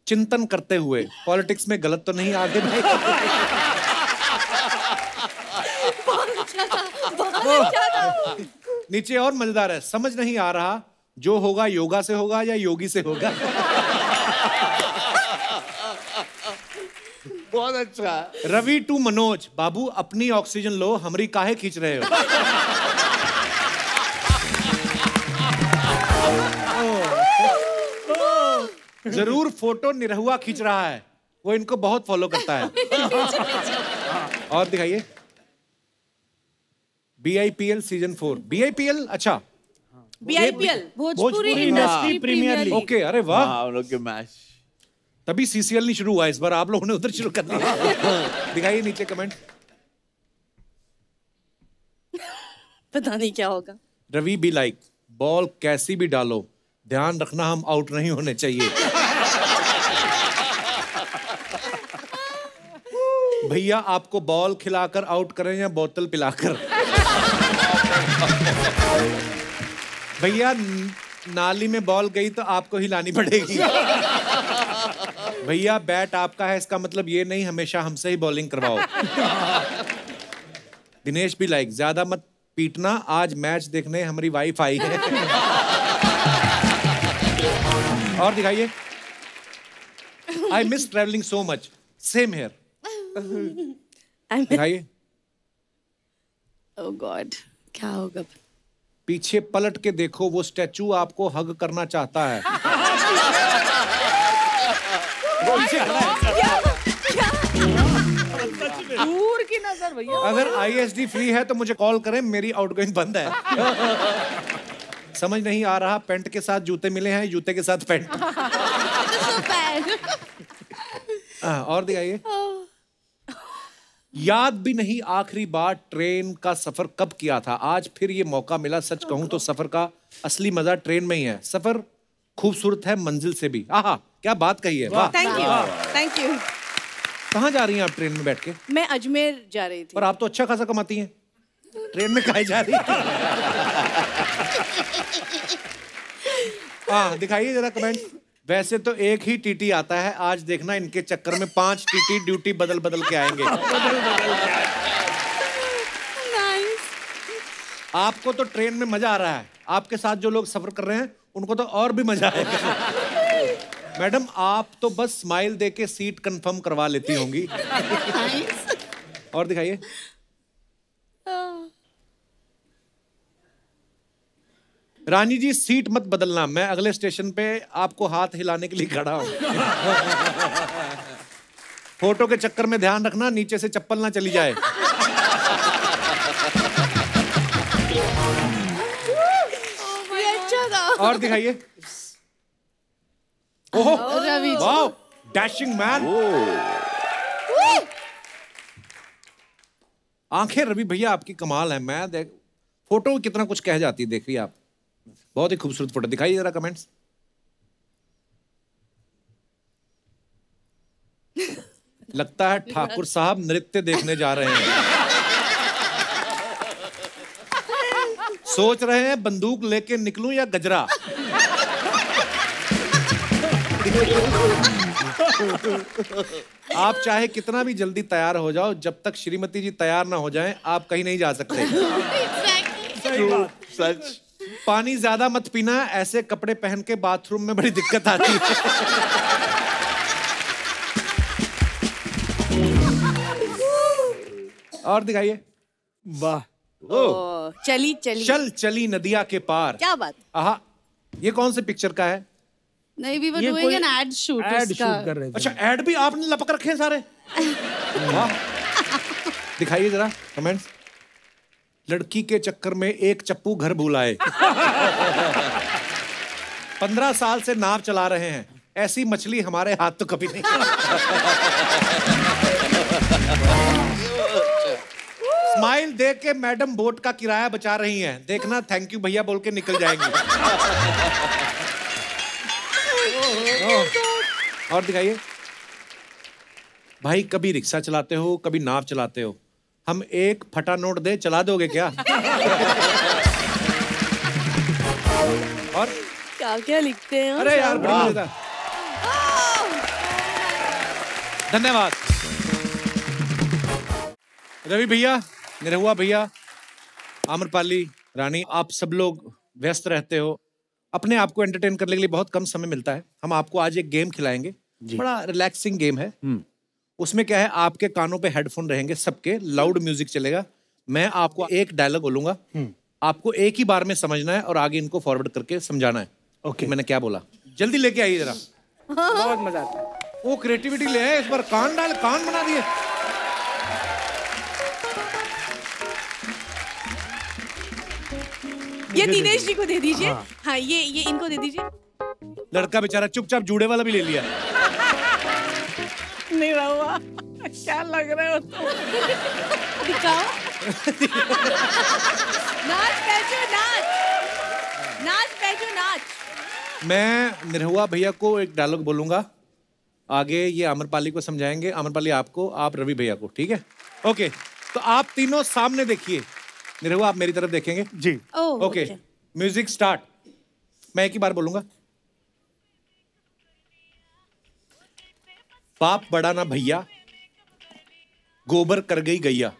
A: चिंतन करते हुए, पॉलिटिक्स में गलत तो नहीं आगे भाई? नीचे और मजेदार है, समझ नहीं आ रहा जो होगा योगा से होगा या योगी से होगा।
C: बहुत अच्छा।
A: रवि टू मनोज, बाबू अपनी ऑक्सीजन लो, हमरी काहे खींच रहे हो? जरूर फोटो निरहुआ खींच रहा है, वो इनको बहुत फॉलो करता है। और दिखाइए। BIPL season 4। BIPL, अच्छा
D: BIPL
F: Bhojpuri industry premier league.
A: Okay, अरे वाह,
C: हम लोग के मैच।
A: तभी CCL नहीं शुरू हुआ इस बार, आप लोगों ने उधर शुरू कर दिया। दिखाइए नीचे कमेंट।
D: पता नहीं क्या होगा।
A: रवि बी लाइक, बॉल कैसी भी डालो, ध्यान रखना हम आउट नहीं होने चाहिए। भैया आपको बॉल खिलाकर आउट करें या बोतल पिलाकर? भैया नाली में बॉल गई तो आपको हिलानी पड़ेगी। भैया बैट आपका है, इसका मतलब ये नहीं हमेशा हमसे ही बॉलिंग करवाओ। दिनेश भी लाइक, ज्यादा मत पीटना, आज मैच देखने हमारी वाइफ आई है। और दिखाइए। I miss travelling so much, same here. दिखाइए।
D: ओह गॉड, क्या होगा?
A: पीछे पलट के देखो, वो स्टैचू आपको हग करना चाहता है।
E: दूर की नजर भैया।
A: अगर ISD फ्री है तो मुझे कॉल करें, मेरी आउटगोइंग बंद है। समझ नहीं आ रहा, पैंट के साथ जूते मिले हैं, जूते के साथ पैंट। और दिखाइए। याद भी नहीं आखिरी बार ट्रेन का सफर कब किया था, आज फिर ये मौका मिला। सच कहूं तो सफर का असली मजा ट्रेन में ही है। सफर खूबसूरत है मंजिल से भी। आहा, क्या बात कही है, वाह।
D: Thank you, thank you.
A: कहाँ जा रही हैं आप ट्रेन में बैठ के?
D: मैं अजमेर जा रही थी।
A: पर आप तो अच्छा खासा कमाती हैं, ट्रेन में काहे जा रही हैं? हाँ, दिखाइए जरा कमेंट। वैसे तो एक ही टीटी आता है, आज देखना इनके चक्कर में 5 टीटी ड्यूटी बदल बदल के आएंगे। आपको तो ट्रेन में मजा आ रहा है, आपके साथ जो लोग सफर कर रहे हैं उनको तो और भी मजा आएगा। मैडम आप तो बस स्माइल देके सीट कंफर्म करवा लेती होंगी। और दिखाइए। रानी जी सीट मत बदलना, मैं अगले स्टेशन पे आपको हाथ हिलाने के लिए खड़ा हूं। फोटो के चक्कर में ध्यान रखना नीचे से चप्पल ना चली जाए।
D: ये अच्छा था।
A: और दिखाइए। ओहो, वाओ, डैशिंग मैन। आंखें रवि भैया आपकी कमाल है। मैं देख फोटो कितना कुछ कह जाती है, देखिए आप, बहुत ही खूबसूरत फोटो। दिखाइए जरा कमेंट्स। लगता है ठाकुर साहब नृत्य देखने जा रहे हैं। सोच रहे हैं बंदूक लेके निकलूं या गजरा। आप चाहे कितना भी जल्दी तैयार हो जाओ, जब तक श्रीमती जी तैयार ना हो जाएं, आप कहीं नहीं जा सकते।
C: सच।
A: पानी ज्यादा मत पीना, ऐसे कपड़े पहन के बाथरूम में बड़ी दिक्कत आती है। और दिखाइए।
B: वाह,
D: चली चली
A: चल चली नदिया के पार।
D: क्या बात।
A: आहा, ये कौन से पिक्चर का है?
F: नहीं, भी वो डूइंग एन एड शूट
B: कर रहे थे।
A: अच्छा, एड भी आपने लपक रखे हैं सारे। वाह। दिखाइए जरा कमेंट्स। लड़की के चक्कर में एक चप्पू घर भूल आए। 15 साल से नाव चला रहे हैं, ऐसी मछली हमारे हाथ तो कभी नहीं। स्माइल देख के मैडम बोट का किराया बचा रही हैं, देखना थैंक यू भैया बोल के निकल जाएंगी। और दिखाइए। भाई कभी रिक्शा चलाते हो, कभी नाव चलाते हो, हम एक फटा नोट दे, चला दोगे क्या? और
D: क्या क्या लिखते हैं।
A: अरे यार बड़ी मजेदार। धन्यवाद रवि भैया, निरहुआ भैया, आम्रपाली, रानी, आप सब लोग व्यस्त रहते हो, अपने आप को एंटरटेन करने के लिए बहुत कम समय मिलता है। हम आपको आज एक गेम खिलाएंगे, बड़ा रिलैक्सिंग गेम है। उसमें क्या है, आपके कानों पे हेडफोन रहेंगे सबके, लाउड म्यूजिक चलेगा। मैं आपको एक डायलॉग बोलूंगा, आपको एक ही बार में समझना है और आगे इनको फॉरवर्ड करके समझाना है। ओके, मैंने क्या बोला? जल्दी लेके आइए जरा।
E: बहुत मजा आता है।
A: वो क्रिएटिविटी ले आए इस बार, कान बना दिए।
D: ये दिनेश जी को दे दीजिए। हाँ ये इनको दे दीजिए।
A: लड़का बेचारा चुपचाप जूड़े वाला भी ले लिया।
E: नहीं रहुआ, क्या लग रहे हो तुम?
D: दिखाओ। नाच बैठो नाच, नाच बैठो नाच।
A: मैं निरहुआ भैया को एक डायलॉग बोलूंगा, आगे ये आम्रपाली को समझाएंगे, आम्रपाली आपको, आप रवि भैया को, ठीक है? ओके, तो आप तीनों सामने देखिए। निरहुआ आप मेरी तरफ देखेंगे
B: जी।
A: Okay, music start. मैं एक ही बार बोलूंगा। बाप बड़ा ना भैया, गोबर कर गई गैया।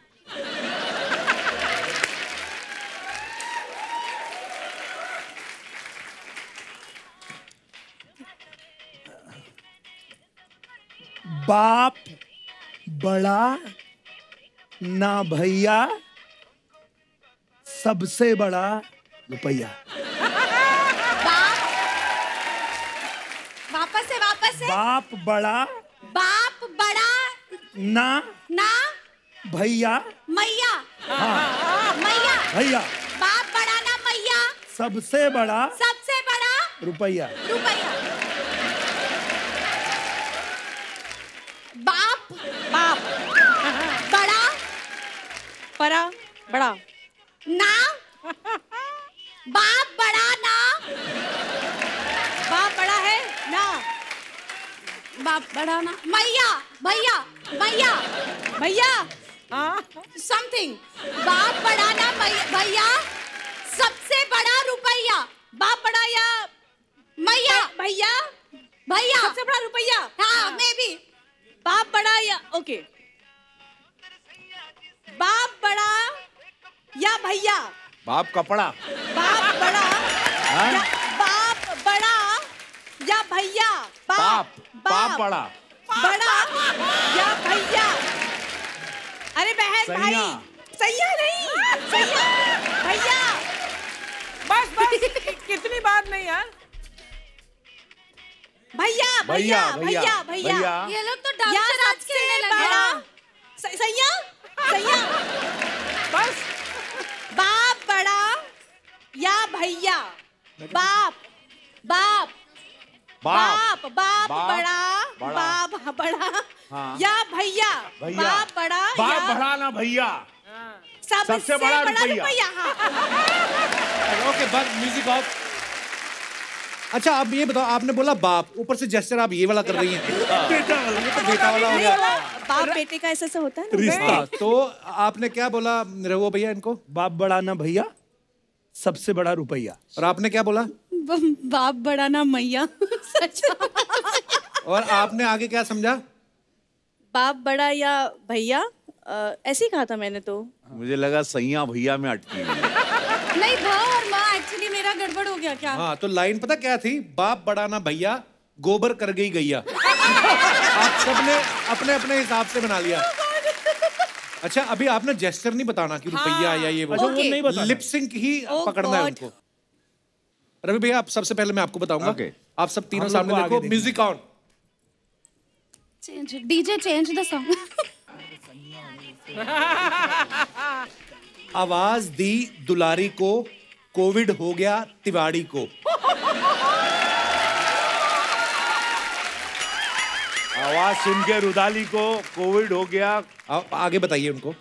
B: बाप बड़ा ना भैया, सबसे बड़ा रुपया।
F: वापस से
B: बाप बड़ा ना भैया,
F: मैया
B: भैया,
F: बाप बड़ा ना मैया,
B: सबसे बड़ा
F: रुपया।
B: रुपया।
F: बाप
D: बड़ा
F: ना, बाप बड़ा ना,
D: बाप बड़ा है ना,
F: बाप बड़ा ना, भैया समथिंग, बाप बड़ा ना भैया, सबसे बड़ा रुपया।
D: बाप बड़ा या
F: भैया
D: सबसे बड़ा रुपया।
F: हाँ मे भी।
D: बाप बड़ा या ओके, बाप बड़ा या भैया,
C: बाप कपड़ा।
D: बाप बड़ा या बाप बड़ा या भैया,
C: बाप बड़ा
D: या भैया। अरे बहन भाई, सैया नहीं, सैया भैया।
E: बस कितनी बार नहीं यार।
D: भैया
F: ये लोग तो डांस राज खेलने लगे।
D: सैया
E: बस
D: बाप बड़ा या भैया, बाप बड़ा या भैया, बाप बड़ा
C: ना भैया,
D: सबसे बड़ा रुपया।
A: ओके, बस म्यूजिक ऑफ। अच्छा अब ये बताओ, आपने बोला बाप, ऊपर से जेस्चर आप ये वाला कर रही हैं। बेटा वाला हो गया।
D: बाप बेटे का ऐसा होता है ना
B: रिश्ता।
A: तो आपने क्या बोला निरहुआ भैया इनको?
B: बाप बड़ा ना भैया, सबसे बड़ा रुपया।
A: और आपने क्या बोला?
F: बाप बड़ा ना मैया।
A: और आपने आगे क्या समझा?
D: बाप बड़ा या भैया, ऐसे ही कहा था मैंने तो।
C: मुझे लगा सैया भैया में अटकी हुई है।
F: नहीं भा और माँ, एक्चुअली मेरा गड़बड़ हो गया क्या?
A: हाँ, तो लाइन पता क्या थी? बाप बड़ा ना भैया, गोबर कर गई गैया। आप सबने अपने अपने हिसाब से बना लिया। अच्छा अभी आपने जेस्चर नहीं बताना कि रुपया या ये
B: अच्छा, वो नहीं बताना।
A: लिप सिंक ही पकड़ना है उनको। रवि भैया आप सबसे पहले मैं आपको बताऊंगा। आप सब तीनों सामने देखो, music on.
F: DJ change the song.
A: आवाज दी दुलारी को, कोविड हो गया तिवारी को।
C: आवाज सुन के रुदाली को कोविड हो गया।
A: आप आगे बताइए उनको।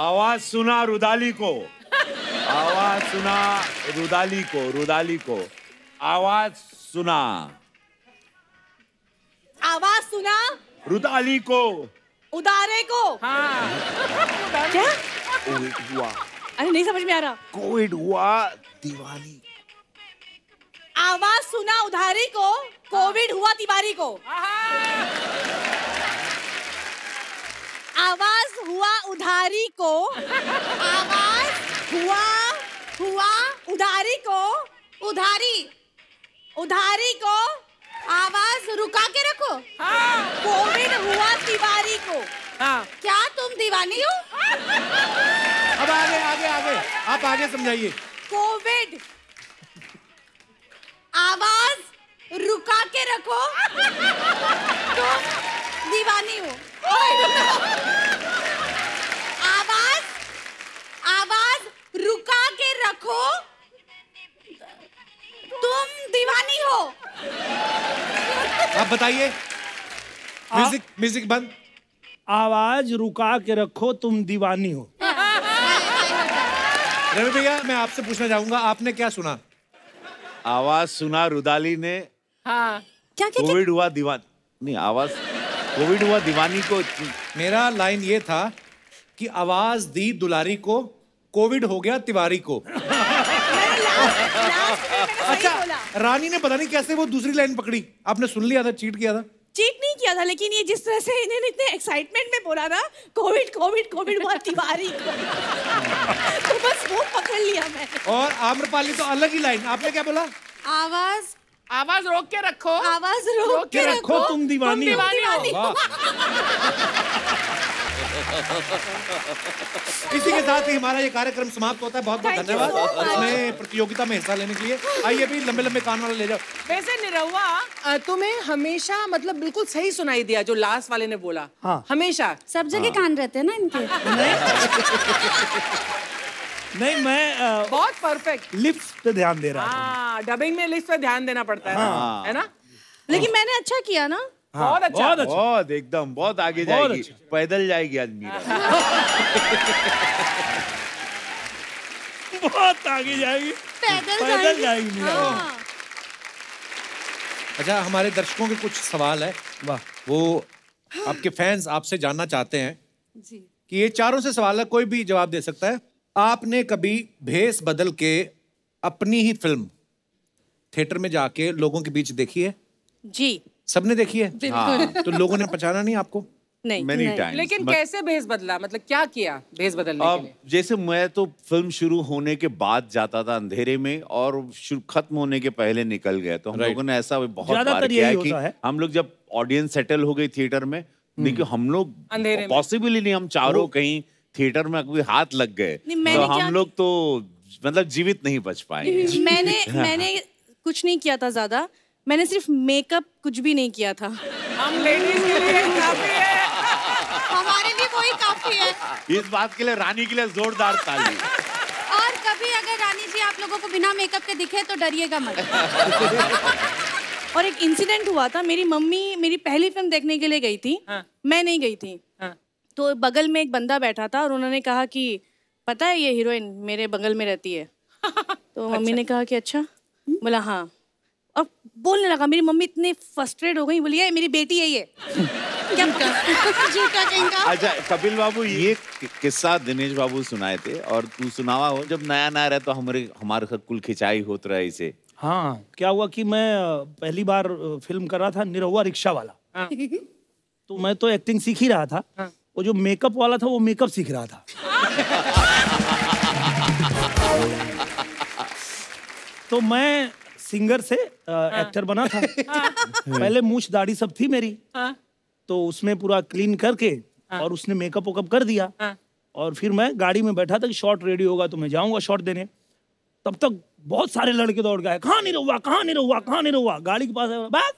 C: आवाज सुना रुदाली को, आवाज सुना रुदाली को, रुदाली को आवाज सुना,
D: आवाज सुना
C: रुदाली को,
D: उदारे को। क्या?
C: कोविड हुआ,
D: अरे नहीं समझ में आ रहा।
C: कोविड हुआ दिवाली।
D: आवाज सुना उधारी को, कोविड हुआ तिवारी को। आवाज हुआ उधारी को, आवाज हुआ उधारी को, उधारी को
F: आवाज रुका के रखो।
D: कोविड हुआ तिवारी को।
F: क्या तुम दीवानी हो?
A: अब आगे आगे आगे आप आगे समझाइए।
D: कोविड
F: आवाज रुका के रखो, तुम दीवानी हो। आवाज रुका
A: बताइए। म्यूजिक म्यूजिक बंद।
B: आवाज रुका के रखो तुम दीवानी हो।
A: रवि भैया मैं आपसे पूछना चाहूंगा, आपने क्या सुना?
C: आवाज सुना रुदाली ने।
E: हाँ।
D: क्या क्या
C: कोविड हुआ दीवानी, नहीं आवाज कोविड हुआ दीवानी को।
A: मेरा लाइन ये था कि आवाज दी दुलारी को, कोविड हो गया तिवारी को। अच्छा, रानी ने पता नहीं कैसे वो दूसरी लाइन पकड़ी। आपने सुन लिया था, चीट किया था?
D: चीट नहीं किया था, लेकिन ये जिस तरह से इन्होंने इतने एक्साइटमेंट में बोला ना, कोविड कोविड कोविड हुआ तिवारी को, तो बस वो पकड़ लिया मैंने।
A: और आम्रपाली तो अलग ही लाइन, आपने क्या बोला?
E: आवाज रोक के रखो,
F: आवाज रोक
B: के रखो तुम दीवानी हो।
A: इसी के साथ ही हमारा ये कार्यक्रम समाप्त होता है। बहुत बहुत धन्यवाद इसमें प्रतियोगिता में हिस्सा लेने के लिए। आइए भी लंबे लंबे कान वाले ले जाओ।
E: वैसे निरहुआ तुम्हें हमेशा मतलब बिल्कुल सही सुनाई दिया जो लास्ट वाले ने बोला।
B: हाँ।
E: हमेशा
F: सब जगह कान रहते हैं ना इनके।
B: नहीं मैं
E: बहुत परफेक्ट
B: लिप्स पे ध्यान दे रहा था।
E: डबिंग में लिप्स पे ध्यान देना पड़ता है, है ना?
D: लेकिन मैंने अच्छा किया ना।
E: बहुत अच्छा,
C: बहुत एकदम बहुत आगे जाएगी, पैदल जाएगी आज मीरा।
B: बहुत आगे जाएगी, पैदल जाएगी मीरा।
A: अच्छा, हमारे दर्शकों के कुछ सवाल है। वाह। वो आपके फैंस आपसे जानना चाहते हैं कि ये चारों से सवाल है, कोई भी जवाब दे सकता है। आपने कभी भेस बदल के अपनी ही फिल्म थिएटर में जाके लोगों के बीच देखी है?
D: जी।
A: सबने देखी है?
D: बिल्कुल।
A: तो लोगों ने पहचाना नहीं आपको?
D: नहीं।
C: Many times.
E: लेकिन कैसे भेस बदला, मतलब क्या किया भेस बदलने के लिए?
C: जैसे मैं तो फिल्म शुरू होने के बाद जाता था अंधेरे में, और खत्म होने के पहले निकल गया। तो हम लोगों ने ऐसा बहुत बार किया है कि हम लोग जब ऑडियंस सेटल हो गई थिएटर में, देखिए हम लोग पॉसिबल ही नहीं, हम चारों कहीं थिएटर में कोई हाथ लग गए तो हम लोग तो मतलब जीवित नहीं बच पाएंगे।
D: मैंने कुछ नहीं किया था ज्यादा, मैंने सिर्फ मेकअप कुछ भी नहीं किया था।
E: हम लेडीज के लिए काफी है,
F: हमारे लिए वही काफी है।
C: इस बात के लिए रानी के लिए जोरदार ताली।
F: और कभी अगर रानी जी आप लोगों को बिना मेकअप के दिखे तो डरिएगा मत।
D: और एक इंसिडेंट हुआ था, मेरी मम्मी मेरी पहली फिल्म देखने के लिए गई थी। मैं नहीं गई थी। तो बगल में एक बंदा बैठा था और उन्होंने कहा कि पता है ये हीरोइन मेरे बगल में रहती है। तो मम्मी ने कहा कि अच्छा। बोला हाँ। और बोलने लगा, मेरी मम्मी इतनी फ्रस्ट्रेट हो गई, बोली ये मेरी बेटी है ये। क्या झूठा कहेंगा।
C: अच्छा कपिल बाबू, ये किस्सा दिनेश बाबू सुनाए थे और तू सुनावा हो, जब नया नया रहे तो हमारे साथ कुल खिंचाई होत रहे इसे।
B: हाँ, क्या हुआ कि मैं पहली बार फिल्म कर रहा था निरहुआ रिक्शा वाला। तो मैं तो एक्टिंग सीख ही रहा था। वो जो मेकअप वाला था वो मेकअप सीख रहा था। तो मैं सिंगर से एक्टर बना था। पहले मूछ दाढ़ी सब थी मेरी, तो उसमें पूरा क्लीन करके और उसने मेकअप वेकअप कर दिया। और फिर मैं गाड़ी में बैठा था कि शॉट रेडी होगा तो मैं जाऊंगा शॉट देने। तब तक बहुत सारे लड़के दौड़ गए, कहाँ नहीं रहुआ, कहाँ नहीं रहुआ, कहाँ नहीं रहुआ। गाड़ी के पास है, बस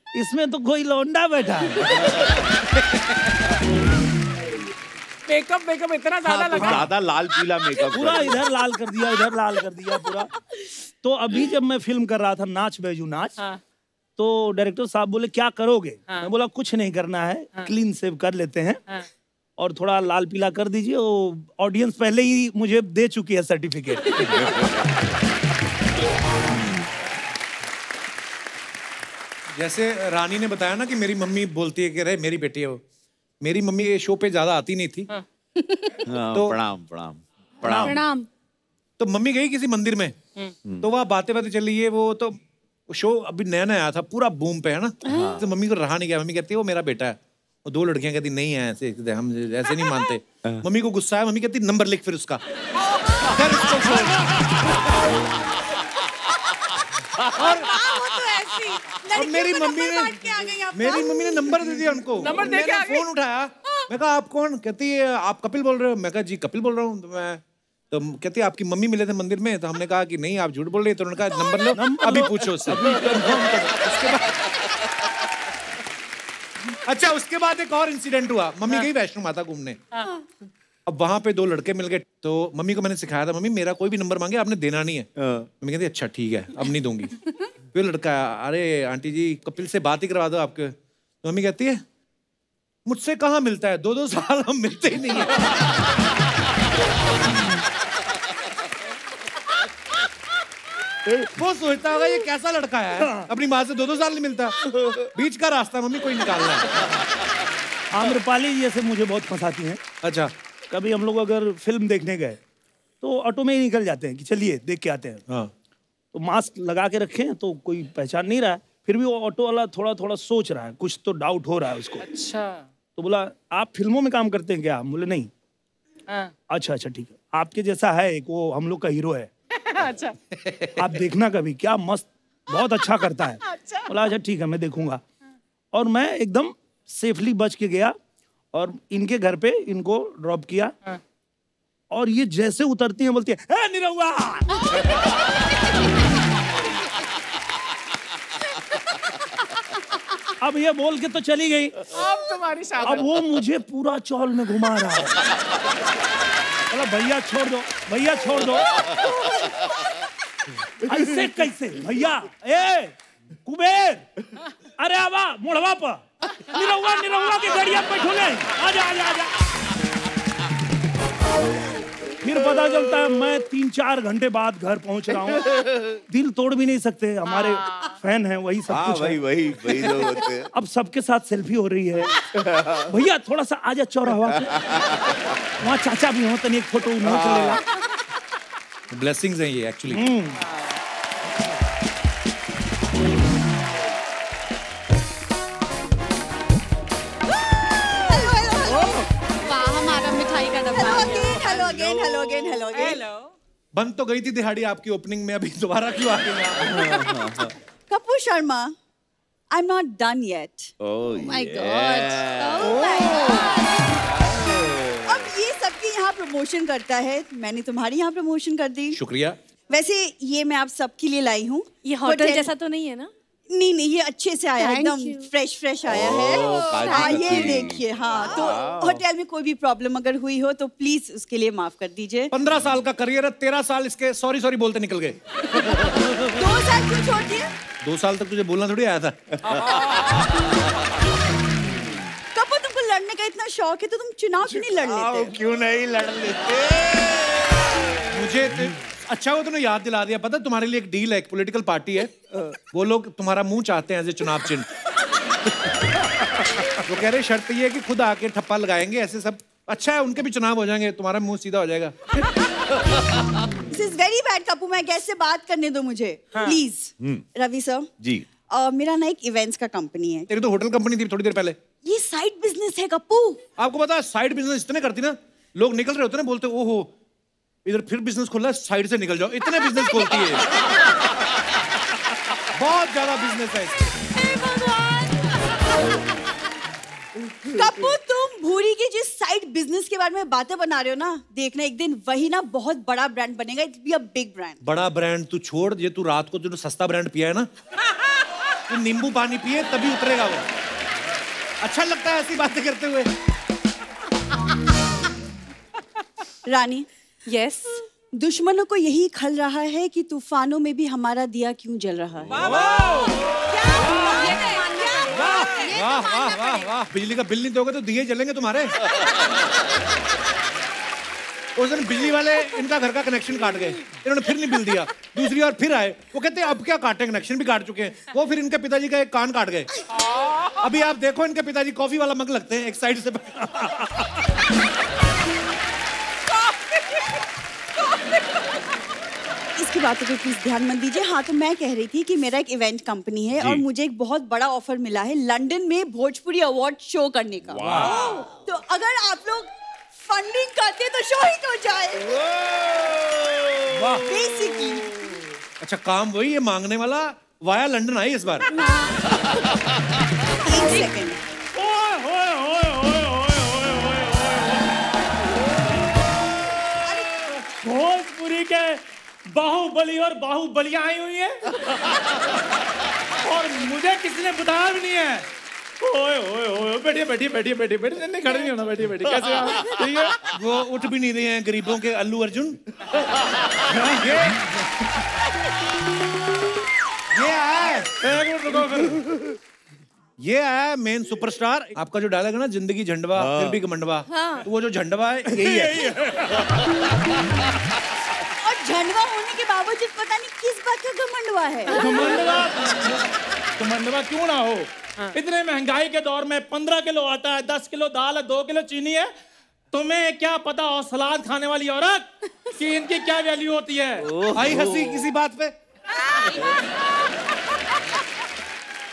B: इसमें तो कोई लौंडा बैठा है।
E: मेकअप इतना ज्यादा लगा,
C: ज्यादा लाल पीला मेकअप,
B: पूरा इधर लाल कर दिया, इधर लाल कर दिया पूरा। तो अभी जब मैं फिल्म कर रहा था नाच बैजू नाच, तो डायरेक्टर साहब बोले क्या करोगे? मैं बोला कुछ नहीं करना है, क्लीन सेव कर लेते हैं और थोड़ा लाल पीला कर दीजिए। ऑडियंस पहले ही मुझे दे चुकी है सर्टिफिकेट।
A: जैसे रानी ने बताया ना कि मेरी मम्मी बोलती है कि अरे मेरी बेटी है वो, मेरी मम्मी ये शो पे ज्यादा आती नहीं थी।
C: तो
F: प्रणाम।
A: तो मम्मी गई किसी मंदिर में, तो वहाँ बातें चली है। वो तो शो अभी नया नया आया था, पूरा बूम पे है ना। तो मम्मी को रहा नहीं गया, मम्मी कहती है वो मेरा बेटा है। और दो लड़कियां कहती नहीं है, ऐसे हम ऐसे नहीं मानते। मम्मी को गुस्सा है, मम्मी कहती नंबर लिख फिर उसका। और मेरी मम्मी ने नंबर दे दिया उनको। मैंने फोन उठाया, मैं कहा आप कौन? कहती है आप कपिल बोल रहे हो। मैं कहा जी कपिल बोल रहा हूँ। तो कहती है आपकी मम्मी मिले थे मंदिर में। तो हमने कहा कि नहीं आप झूठ बोल रहे हैं। तो उन्होंने कहा नंबर लो, अभी पूछो उससे। अच्छा उसके बाद एक और इंसिडेंट हुआ। मम्मी गई वैष्णो माता घूमने। अब वहां पे दो लड़के मिल गए। तो मम्मी को मैंने सिखाया था, मम्मी मेरा कोई भी नंबर मांगे आपने देना नहीं है। मम्मी कहती अच्छा ठीक है अब नहीं दूंगी। फिर लड़का, अरे आंटी जी कपिल से बात ही करवा दो आपके। तो मम्मी कहती है मुझसे कहाँ मिलता है, 2-2 साल हम मिलते ही नहीं है। वो सोचता होगा ये कैसा लड़का है, अपनी माँ से 2-2 साल नहीं मिलता। बीच का रास्ता मम्मी कोई निकालना है।
B: आम्रपाली जैसे मुझे बहुत फंसाती हैं।
A: अच्छा,
B: कभी हम लोग अगर फिल्म देखने गए तो ऑटो में ही निकल जाते हैं कि चलिए देख के आते हैं।
A: हाँ।
B: तो मास्क लगा के रखे हैं तो कोई पहचान नहीं रहा है, फिर भी वो ऑटो वाला थोड़ा थोड़ा सोच रहा है, कुछ तो डाउट हो रहा है उसको।
E: अच्छा।
B: तो बोला आप फिल्मों में काम करते हैं क्या? बोले नहीं। अच्छा अच्छा ठीक है, आपके जैसा है एक, वो हम लोग का हीरो है।
E: अच्छा।
B: आप देखना कभी, क्या मस्त, बहुत अच्छा करता है। बोला अच्छा ठीक है मैं देखूंगा। और मैं एकदम सेफली बच के गया और इनके घर पे इनको ड्रॉप किया। और ये जैसे उतरती हैं बोलती है निरहुआ। अब ये बोल के तो चली गई।
E: अब तुम्हारी शादी।
B: अब वो मुझे पूरा चौल में घुमा रहा है। बोला भैया छोड़ दो, भैया छोड़ दो। ऐसे कैसे भैया? ए कुबेर, अरे आवा मुड़वा पर निरहुआ, निरहुआ के गड़िया बैठो ले, आजा आजा आजा। फिर पता चलता है मैं 3-4 घंटे बाद घर पहुंच रहा हूँ। दिल तोड़ भी नहीं सकते, हमारे फैन हैं, वही सब कुछ है।
C: वही लोग होते हैं।
B: अब सबके साथ सेल्फी हो रही है। भैया थोड़ा सा आजा चौराहा पे, वहाँ चाचा भी हो, तनी एक फोटो उन्होंने ले ला।
A: ब्लेसिंग्स हैं ये एक्चुअली।
D: हेलो।
A: बंद तो गई थी दिहाड़ी आपकी ओपनिंग में, अभी दोबारा क्यों आ गई?
H: Kapoor Sharma, I am not done yet.
F: My God.
H: अब ये सबके यहाँ प्रमोशन करता है, मैंने तुम्हारी यहाँ प्रमोशन कर दी।
A: शुक्रिया।
H: वैसे ये मैं आप सबके लिए लाई हूँ।
D: ये होटल जैसा तो नहीं है ना?
H: नहीं नहीं, ये अच्छे से आया, एकदम फ्रेश आया है। हाँ ये देखिए। हाँ तो होटल में कोई भी प्रॉब्लम अगर हुई हो तो प्लीज उसके लिए माफ कर दीजिए।
A: 15 साल का करियर है, 13 साल इसके सॉरी बोलते निकल गए।
H: 2 साल क्यों छोड़ दिए?
A: 2 साल तक तुझे बोलना थोड़ी आया था।
H: कपूर तुमको लड़ने का इतना शौक है तो तुम चुनाव क्यों नहीं लड़ लेते?
C: क्यों नहीं लड़ लेते?
A: मुझे अच्छा वो तुमने याद दिला दिया। पता तुम्हारे लिए एक डील है, एक पॉलिटिकल पार्टी है, वो लोग तुम्हारा मुंह चाहते हैं एज ए चुनाव चिन्ह। वो कह रहे शर्त ये है कि खुद आके ठप्पा लगाएंगे, ऐसे सब अच्छा है, उनके भी चुनाव हो जाएंगे, तुम्हारा मुंह सीधा हो जाएगा।
H: This is very bad Kapoor, मैं गेस्ट से बात करने दो मुझे प्लीज। रवि सर
C: जी।
H: मेरा ना एक इवेंट्स का कंपनी है।
A: तेरी तो होटल कंपनी थी थोड़ी देर पहले।
H: ये साइड बिजनेस है कप्पू।
A: आपको पता है साइड बिजनेस इतने करती ना, लोग निकल रहे होते ना, बोलते ओहो इधर फिर बिजनेस खोला है, साइड से निकल जाओ, इतने बिजनेस खोलती है। बहुत ज्यादा बिजनेस है
H: कप्पू, तुम भूरी के जिस साइड बिजनेस के बारे में बातें बना रहे हो ना, देखना एक दिन वही ना बहुत बड़ा ब्रांड बनेगा। It be a big brand.
A: बड़ा ब्रांड तू छोड़, ये तू रात को जो सस्ता ब्रांड पिया है ना, तू नींबू पानी पिए तभी उतरेगा वो। अच्छा लगता है ऐसी बातें करते हुए।
H: रानी।
D: यस।
H: दुश्मनों को यही खल रहा है कि तूफानों में भी हमारा दिया क्यों जल रहा है।
A: वाह वाह वाह वाह। बिजली का बिल नहीं दोगे तो दिए जलेंगे तुम्हारे। उस दिन बिजली वाले इनका घर का कनेक्शन काट गए, इन्होंने फिर नहीं बिल दिया, दूसरी बार फिर आए, वो कहते हैं अब क्या काटे, कनेक्शन भी काट चुके हैं। वो फिर इनके पिताजी का एक कान काट गए। अभी आप देखो इनके पिताजी कॉफी वाला मग लगते हैं एक साइड से।
H: इसकी बातों पे प्लीज ध्यान मत दीजिए। हाँ तो मैं कह रही थी कि मेरा एक इवेंट कंपनी है और मुझे एक बहुत बड़ा ऑफर मिला है लंदन में भोजपुरी अवार्ड शो करने का। तो अगर आप लोग फंडिंग करते तो शो ही तो जाए। बेसिकली।
A: अच्छा काम वही है मांगने वाला, वाया लंदन आई इस बार।
H: एक सेकंड।
B: भोजपुरी के बाहुबली और बाहुबलियां आई हुई है और मुझे किसी ने बताया भी नहीं है। ओए ओए ओए बैठिए बैठिए बैठिए बैठिए बैठिए, नहीं खड़े नहीं होना, बैठिए बैठिए। कैसे आप? ठीक है।
A: वो उठ भी नहीं रहे हैं गरीबों के अल्लू अर्जुन। ये रुको फिर। ये है मेन सुपरस्टार। आपका जो डायलॉग है ना, जिंदगी झंडवा फिर भी घमंडवा, तो वो जो झंडवा है यही है।
H: और झंडवा होने के बावजूद पता नहीं किस बात का घमंडवा है।
I: घमंडवा क्यों ना हो, इतने महंगाई के दौर में 15 किलो आटा है, 10 किलो दाल है, 2 किलो चीनी है। तुम्हें क्या पता और सलाद खाने वाली औरत कि इनकी क्या वैल्यू होती है।
A: आई हंसी किसी बात पे।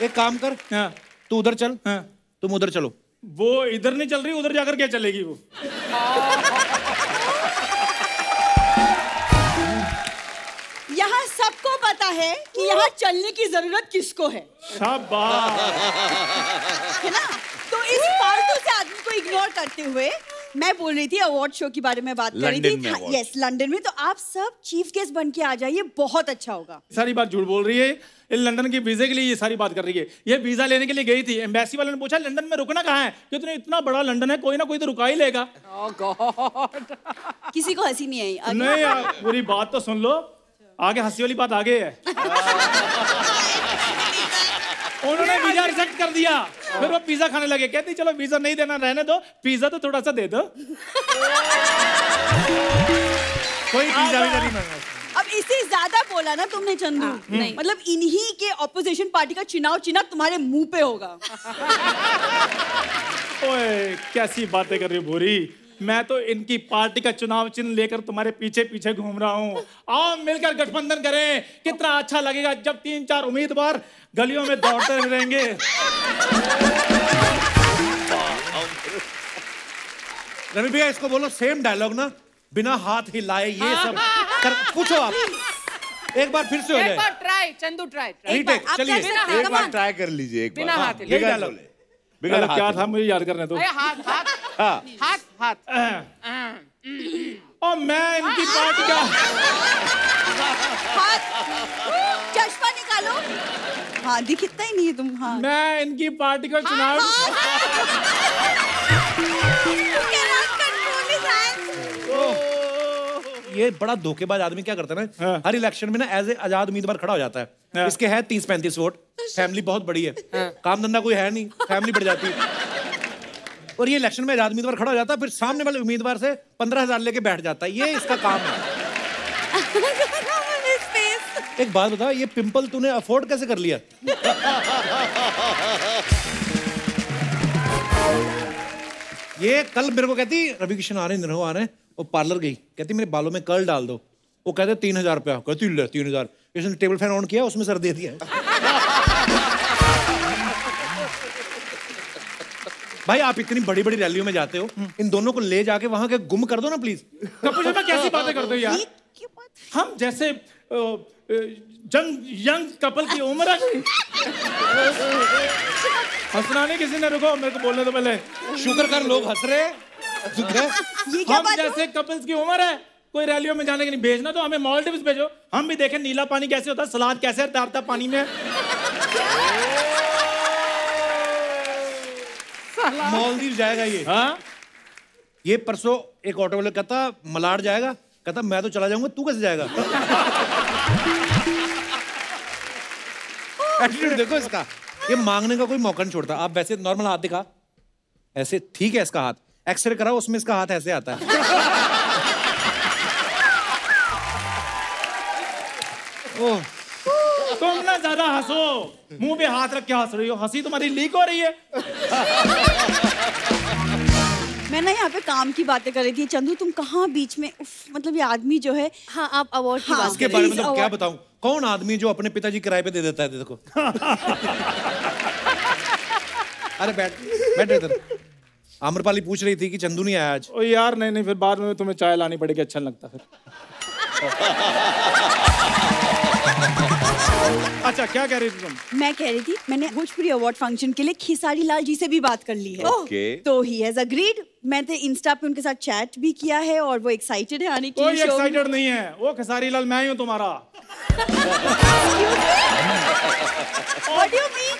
A: एक काम कर, तू उधर चल, तुम उधर चलो।
I: वो इधर नहीं चल रही, उधर जाकर क्या चलेगी वो।
H: यहाँ सबको पता है कि यहाँ चलने की जरूरत किसको है।
I: शाबाश।
H: है ना? तो इस फालतू से आदमी को इग्नोर करते हुए मैं बोल रही थी अवार्ड शो के बारे में बात कर रही थी। यस, लंदन में। तो आप सब चीफ गेस्ट बन के आ जाइए, बहुत अच्छा होगा।
I: सारी बात झूठ बोल रही है, लंदन के वीजे के लिए ये सारी बात कर रही है। ये वीजा लेने के लिए गई थी, एम्बेसी वाले ने पूछा लंदन में रुकना कहाँ है, क्योंकि इतना बड़ा लंदन है, कोई ना कोई तो रुका ही लेगा।
E: ओह गॉड।
H: किसी को हंसी नहीं आई?
I: नहीं यार, पूरी बात तो सुन लो, आगे हंसी वाली बात आगे है। उन्होंने वीजा रिजेक्ट कर दिया, फिर वो पिज्जा खाने लगे। कहती चलो वीजा नहीं देना, रहने दो, पिज्जा तो थोड़ा सा दे दो।
A: कोई पिज्जा भी नहीं मांगा।
H: अब इससे ज्यादा बोला ना तुमने चंदू। नहीं, मतलब इन्हीं के ऑपोजिशन पार्टी का चुनाव चिन्ह तुम्हारे मुंह पे होगा।
I: ओए कैसी बातें कर रही हो भूरी, मैं तो इनकी पार्टी का चुनाव चिन्ह लेकर तुम्हारे पीछे पीछे घूम रहा हूँ। आओ मिलकर गठबंधन करें, कितना अच्छा लगेगा जब 3-4 उम्मीदवार गलियों में दौड़ते रहेंगे।
A: रवि भैया इसको बोलो सेम डायलॉग ना, बिना हाथ हिलाए ये सब पूछो आप। एक बार फिर से हो जाए।
E: एक बार ट्राई, चंदू ट्राई।
A: चलिए
C: एक बार ट्राई कर लीजिए, एक
E: बिना हाथ
A: यही डायलॉग।
I: क्या था मुझे याद करने दो।
E: हाथ हाथ हाथ हाथ।
I: और मैं इनकी पार्टी का
H: चश्मा निकालो। हाँ, दिखता ही नहीं है तुम। हाँ,
I: मैं इनकी पार्टी का चुनाव
A: ये बड़ा धोखेबाज आदमी क्या करता है ना, हर इलेक्शन में ना एज ए आजाद उम्मीदवार खड़ा हो जाता है। इसके है 30-35 वोट, फैमिली बहुत बड़ी है, काम धंधा कोई है नहीं, फैमिली बढ़ जाती है। और ये इलेक्शन में आजाद उम्मीदवार खड़ा हो जाता है, फिर सामने वाले उम्मीदवार से 15,000 लेके बैठ जाता है। ये इसका काम है। एक बात बताओ, ये पिंपल तूने अफोर्ड कैसे कर लिया? ये कल मेरे को कहती रवि किशन आ रहे हैं, आ रहे हैं, वो पार्लर गई, कहती मेरे बालों में कर्ल डाल दो। वो कहते 3,000 रुपया। कहती ले 3,000। इसने टेबल फैन ऑन किया, उसमें सर दे दिया। भाई आप इतनी बड़ी बड़ी रैलियों में जाते हो, इन दोनों को ले जाके वहां के गुम कर दो ना प्लीज।
I: कपूर शर्मा कैसी बातें करते हो यार। हम जैसे यंग कपल की उम्र है। हंसना नहीं किसी ने, रुको मेरे को बोलने दो पहले।
A: शुक्र कर लोग हंस रहे हैं।
I: हम जैसे कपल्स की उम्र है, कोई रैलियों में जाने के नहीं। भेजना तो हमें मालदीव्स भेजो, हम भी देखें नीला पानी कैसे होता है, सलाद कैसे तैरता पानी में।
A: मालदीव जाएगा ये।
I: हाँ,
A: ये परसों एक ऑटो वाला कहता मलाड जाएगा, कहता मैं तो चला जाऊंगा, तू कैसे जाएगा? एटीट्यूड देखो इसका, ये मांगने का कोई मौका नहीं छोड़ता। आप वैसे नॉर्मल हाथ दिखा, ऐसे ठीक है इसका हाथ, एक्सरे कराओ उसमें इसका हाथ ऐसे आता है।
I: ओह, तुम ना ज्यादा हंसो, मुंह पे हाथ रख के हंस रही हो, हंसी तुम्हारी लीक हो रही है।
H: मैं ना यहाँ पे काम की बातें कर रही थी। चंदू तुम कहाँ बीच में, उफ, मतलब ये आदमी जो है।
D: हाँ, आप अवार्ड की बात
A: इसके बारे में तो क्या बताऊं, कौन आदमी जो अपने पिताजी किराए पे दे देता है? देखो। अरे बैठ इधर। आम्रपाली पूछ रही थी कि चंदू नहीं आया आज।
I: ओ यार नहीं, फिर बाद में तुम्हें चाय लानी पड़ेगी, अच्छा नहीं लगता फिर। अच्छा क्या कह रही थी तुम?
H: मैं कह रही थी मैंने भोजपुरी अवार्ड फंक्शन के लिए खेसारी लाल जी से भी बात कर ली है। तो ही हैज अग्रीड। मैंने इंस्टा पे उनके साथ चैट भी किया है और वो एक्साइटेड है आने के लिए।
I: कोई एक्साइटेड नहीं है, वो खेसारी लाल मैं ही हूँ तुम्हारा।
H: What do you mean?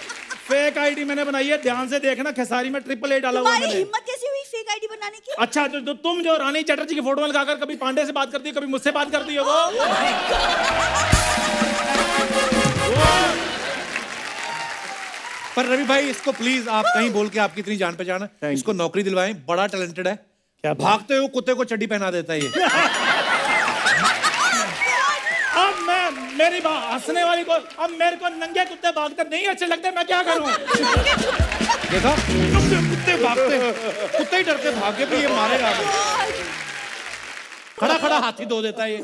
I: Fake ID मैंने बनाई है, ध्यान से देखना, खेसारी में 888 डाला हुआ है मैंने।
H: हिम्मत कैसी हुई फेक आईडी बनाने की?
I: अच्छा तो तुम जो रानी चटर्जी की फोटो लगाकर कभी पांडे से बात करती हो, कभी मुझसे बात करती हो।
A: पर रवि भाई इसको प्लीज आप कहीं बोल के आपकी इतनी जान पहचान है, इसको नौकरी दिलवाएं, बड़ा टैलेंटेड है। क्या भागते हुए कुत्ते को चड्डी पहना देता है ये।
I: अब मैं मेरी बात हंसने वाली को, अब मेरे को नंगे कुत्ते भागकर नहीं अच्छे लगते, मैं क्या करूं?
A: देखा कुत्ते भागते, कुत्ते ही डरते भागे भी, ये मारेगा। खड़ा खड़ा हाथी धो देता है ये।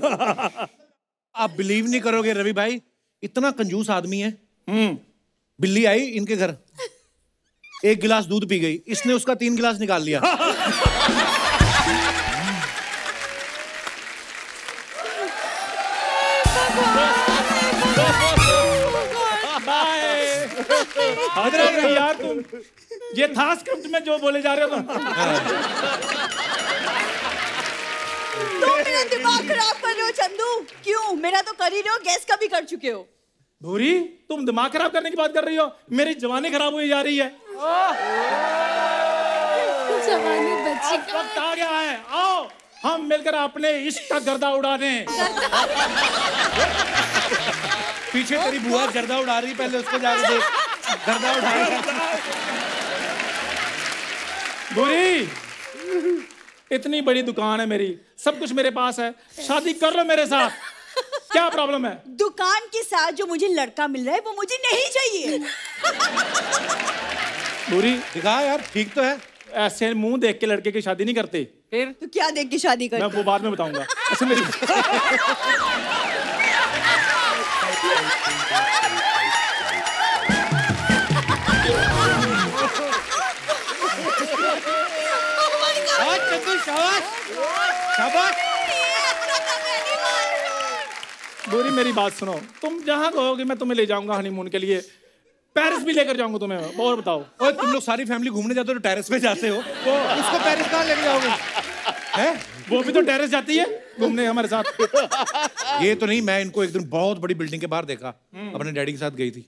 A: आप बिलीव नहीं करोगे रवि भाई, इतना कंजूस आदमी है। बिल्ली आई इनके घर, 1 गिलास दूध पी गई, इसने उसका 3 गिलास निकाल लिया।
I: यार तुम ये था स्क्रिप्ट में जो बोले जा रहे हो तुम।
H: तुम मेरा दिमाग खराब कर रहे हो चंदू। क्यों? मेरा तो कर ही रहे हो, गैस का भी कर चुके हो।
I: भूरी तुम दिमाग खराब करने की बात कर रही हो, मेरी जवानी खराब हुई जा रही है।
F: जवानी बच्ची
I: अब वक्त आ गया है, आओ हम मिलकर अपने इश्क का गर्दा उड़ा दें।
A: पीछे तेरी बुआ गर्दा उड़ा रही, पहले उसको जाके देख, गर्दा उड़ा।
I: भूरी इतनी बड़ी दुकान है मेरी, सब कुछ मेरे पास है, शादी कर लो मेरे साथ, क्या प्रॉब्लम है?
H: दुकान के साथ जो मुझे लड़का मिल रहा है वो मुझे नहीं चाहिए।
I: भूरी
A: दिखा यार, ठीक तो है।
I: ऐसे मुंह देख के लड़के की शादी नहीं करते।
E: फिर
H: तो क्या देख के शादी करते?
I: मैं वो बाद में बताऊंगा। ऐसे मेरी भूरी मेरी बात सुनो, तुम जहाँ कहोगे मैं तुम्हें ले जाऊंगा हनीमून के लिए, पेरिस भी लेकर जाऊंगा तुम्हें। और बताओ,
A: और तुम लोग सारी फैमिली घूमने जाते हो तो टेरेस पे जाते हो, तो उसको पेरिस कहाँ लेके जाओगे? हैं?
I: वो भी तो टेरेस जाती है घूमने हमारे साथ।
A: ये तो नहीं, मैं इनको एक दिन बहुत बड़ी बिल्डिंग के बाहर देखा, अपने डैडी के साथ गई थी,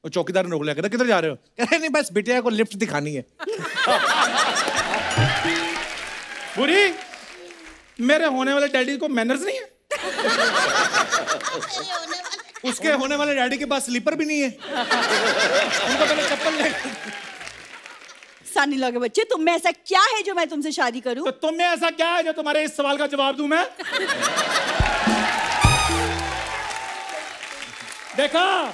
A: और चौकीदार ने रोक लिया, कहता किधर जा रहे हो? कह रहे नहीं बस बिटिया को लिफ्ट दिखानी है।
I: बुरी मेरे होने वाले डैडी को मैनर्स नहीं है।
A: उसके होने वाले डैडी के पास स्लीपर भी नहीं है, उनको पहले चप्पल ले।
H: सानी लगे बच्चे, तुम में ऐसा क्या है जो मैं तुमसे शादी करूं?
I: तो तुम में ऐसा क्या है जो तुम्हारे इस सवाल का जवाब दूं मैं? देखा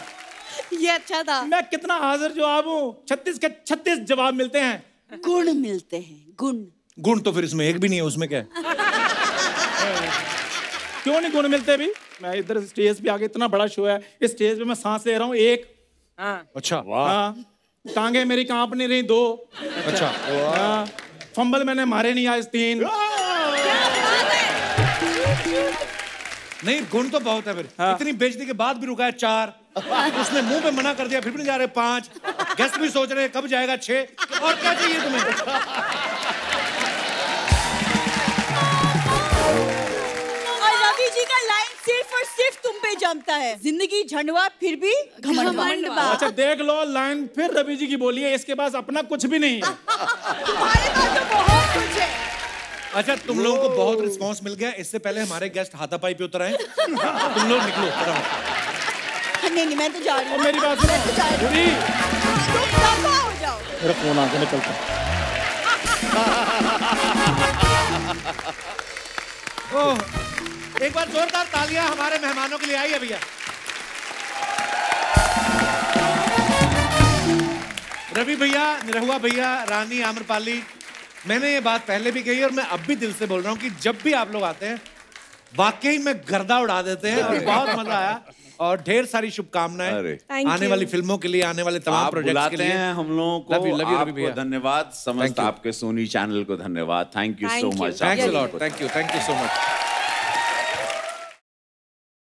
H: ये अच्छा था।
I: मैं कितना हाजिर जवाब हूँ, 36 के 36 जवाब मिलते हैं।
H: गुण मिलते हैं, गुण।
A: गुण तो फिर इसमें एक भी नहीं है, उसमें क्या है?
I: क्यों नहीं गुण मिलते भी? मैं इधर स्टेज पे आके, इतना बड़ा शो है, इस स्टेज पे मैं सांस ले रहा हूँ 1।
A: अच्छा
I: वाह। टांगे मेरी कांप नहीं रही 2।
A: अच्छा
I: फंबल मैंने मारे नहीं आज 3।
A: नहीं गुण तो बहुत है फिर। इतनी बेइज्जती के बाद भी रुका है 4, उसने मुंह पे मना कर दिया फिर भी नहीं जा रहे 5, गेस्ट भी सोच रहे हैं कब जाएगा 6, और क्या चाहिए तुम्हें?
H: जी का लाइन सिर्फ और सिर्फ तुम पे जमता है, जिंदगी झंडवा फिर भी घमंडवा।
I: अच्छा देख लो, लाइन फिर रवि जी की बोली है, इसके पास अपना कुछ भी नहीं है।
H: तुम्हारे पास तो बहुत कुछ है।
A: अच्छा तुम लोगों को बहुत रिस्पांस मिल गया, इससे पहले हमारे गेस्ट हाथापाई पे उतर आए, तुम लोग निकलो।
H: नहीं मैं तो जा रही हूँ।
I: मेरी बात सुनो,
H: तुम दफा हो जाओ।
I: मेरा फोन आके निकलता।
A: एक बार जोरदार तालियां हमारे मेहमानों के लिए आई है भैया। रवि भैया, निरहुआ भैया, रानी, आम्रपाली, मैंने ये बात पहले भी कही और मैं अब भी दिल से बोल रहा हूँ कि जब भी आप लोग आते हैं वाकई में गर्दा उड़ा देते हैं और बहुत मजा आया, और ढेर सारी शुभकामनाएं आने वाली फिल्मों के लिए, आने वाले तमाम प्रोजेक्ट्स के लिए।
C: हैं हम लोगों को, आपको धन्यवाद, समस्त आपके सोनी चैनल को धन्यवाद। Thank you so much.
A: Thanks a lot, thank you so much.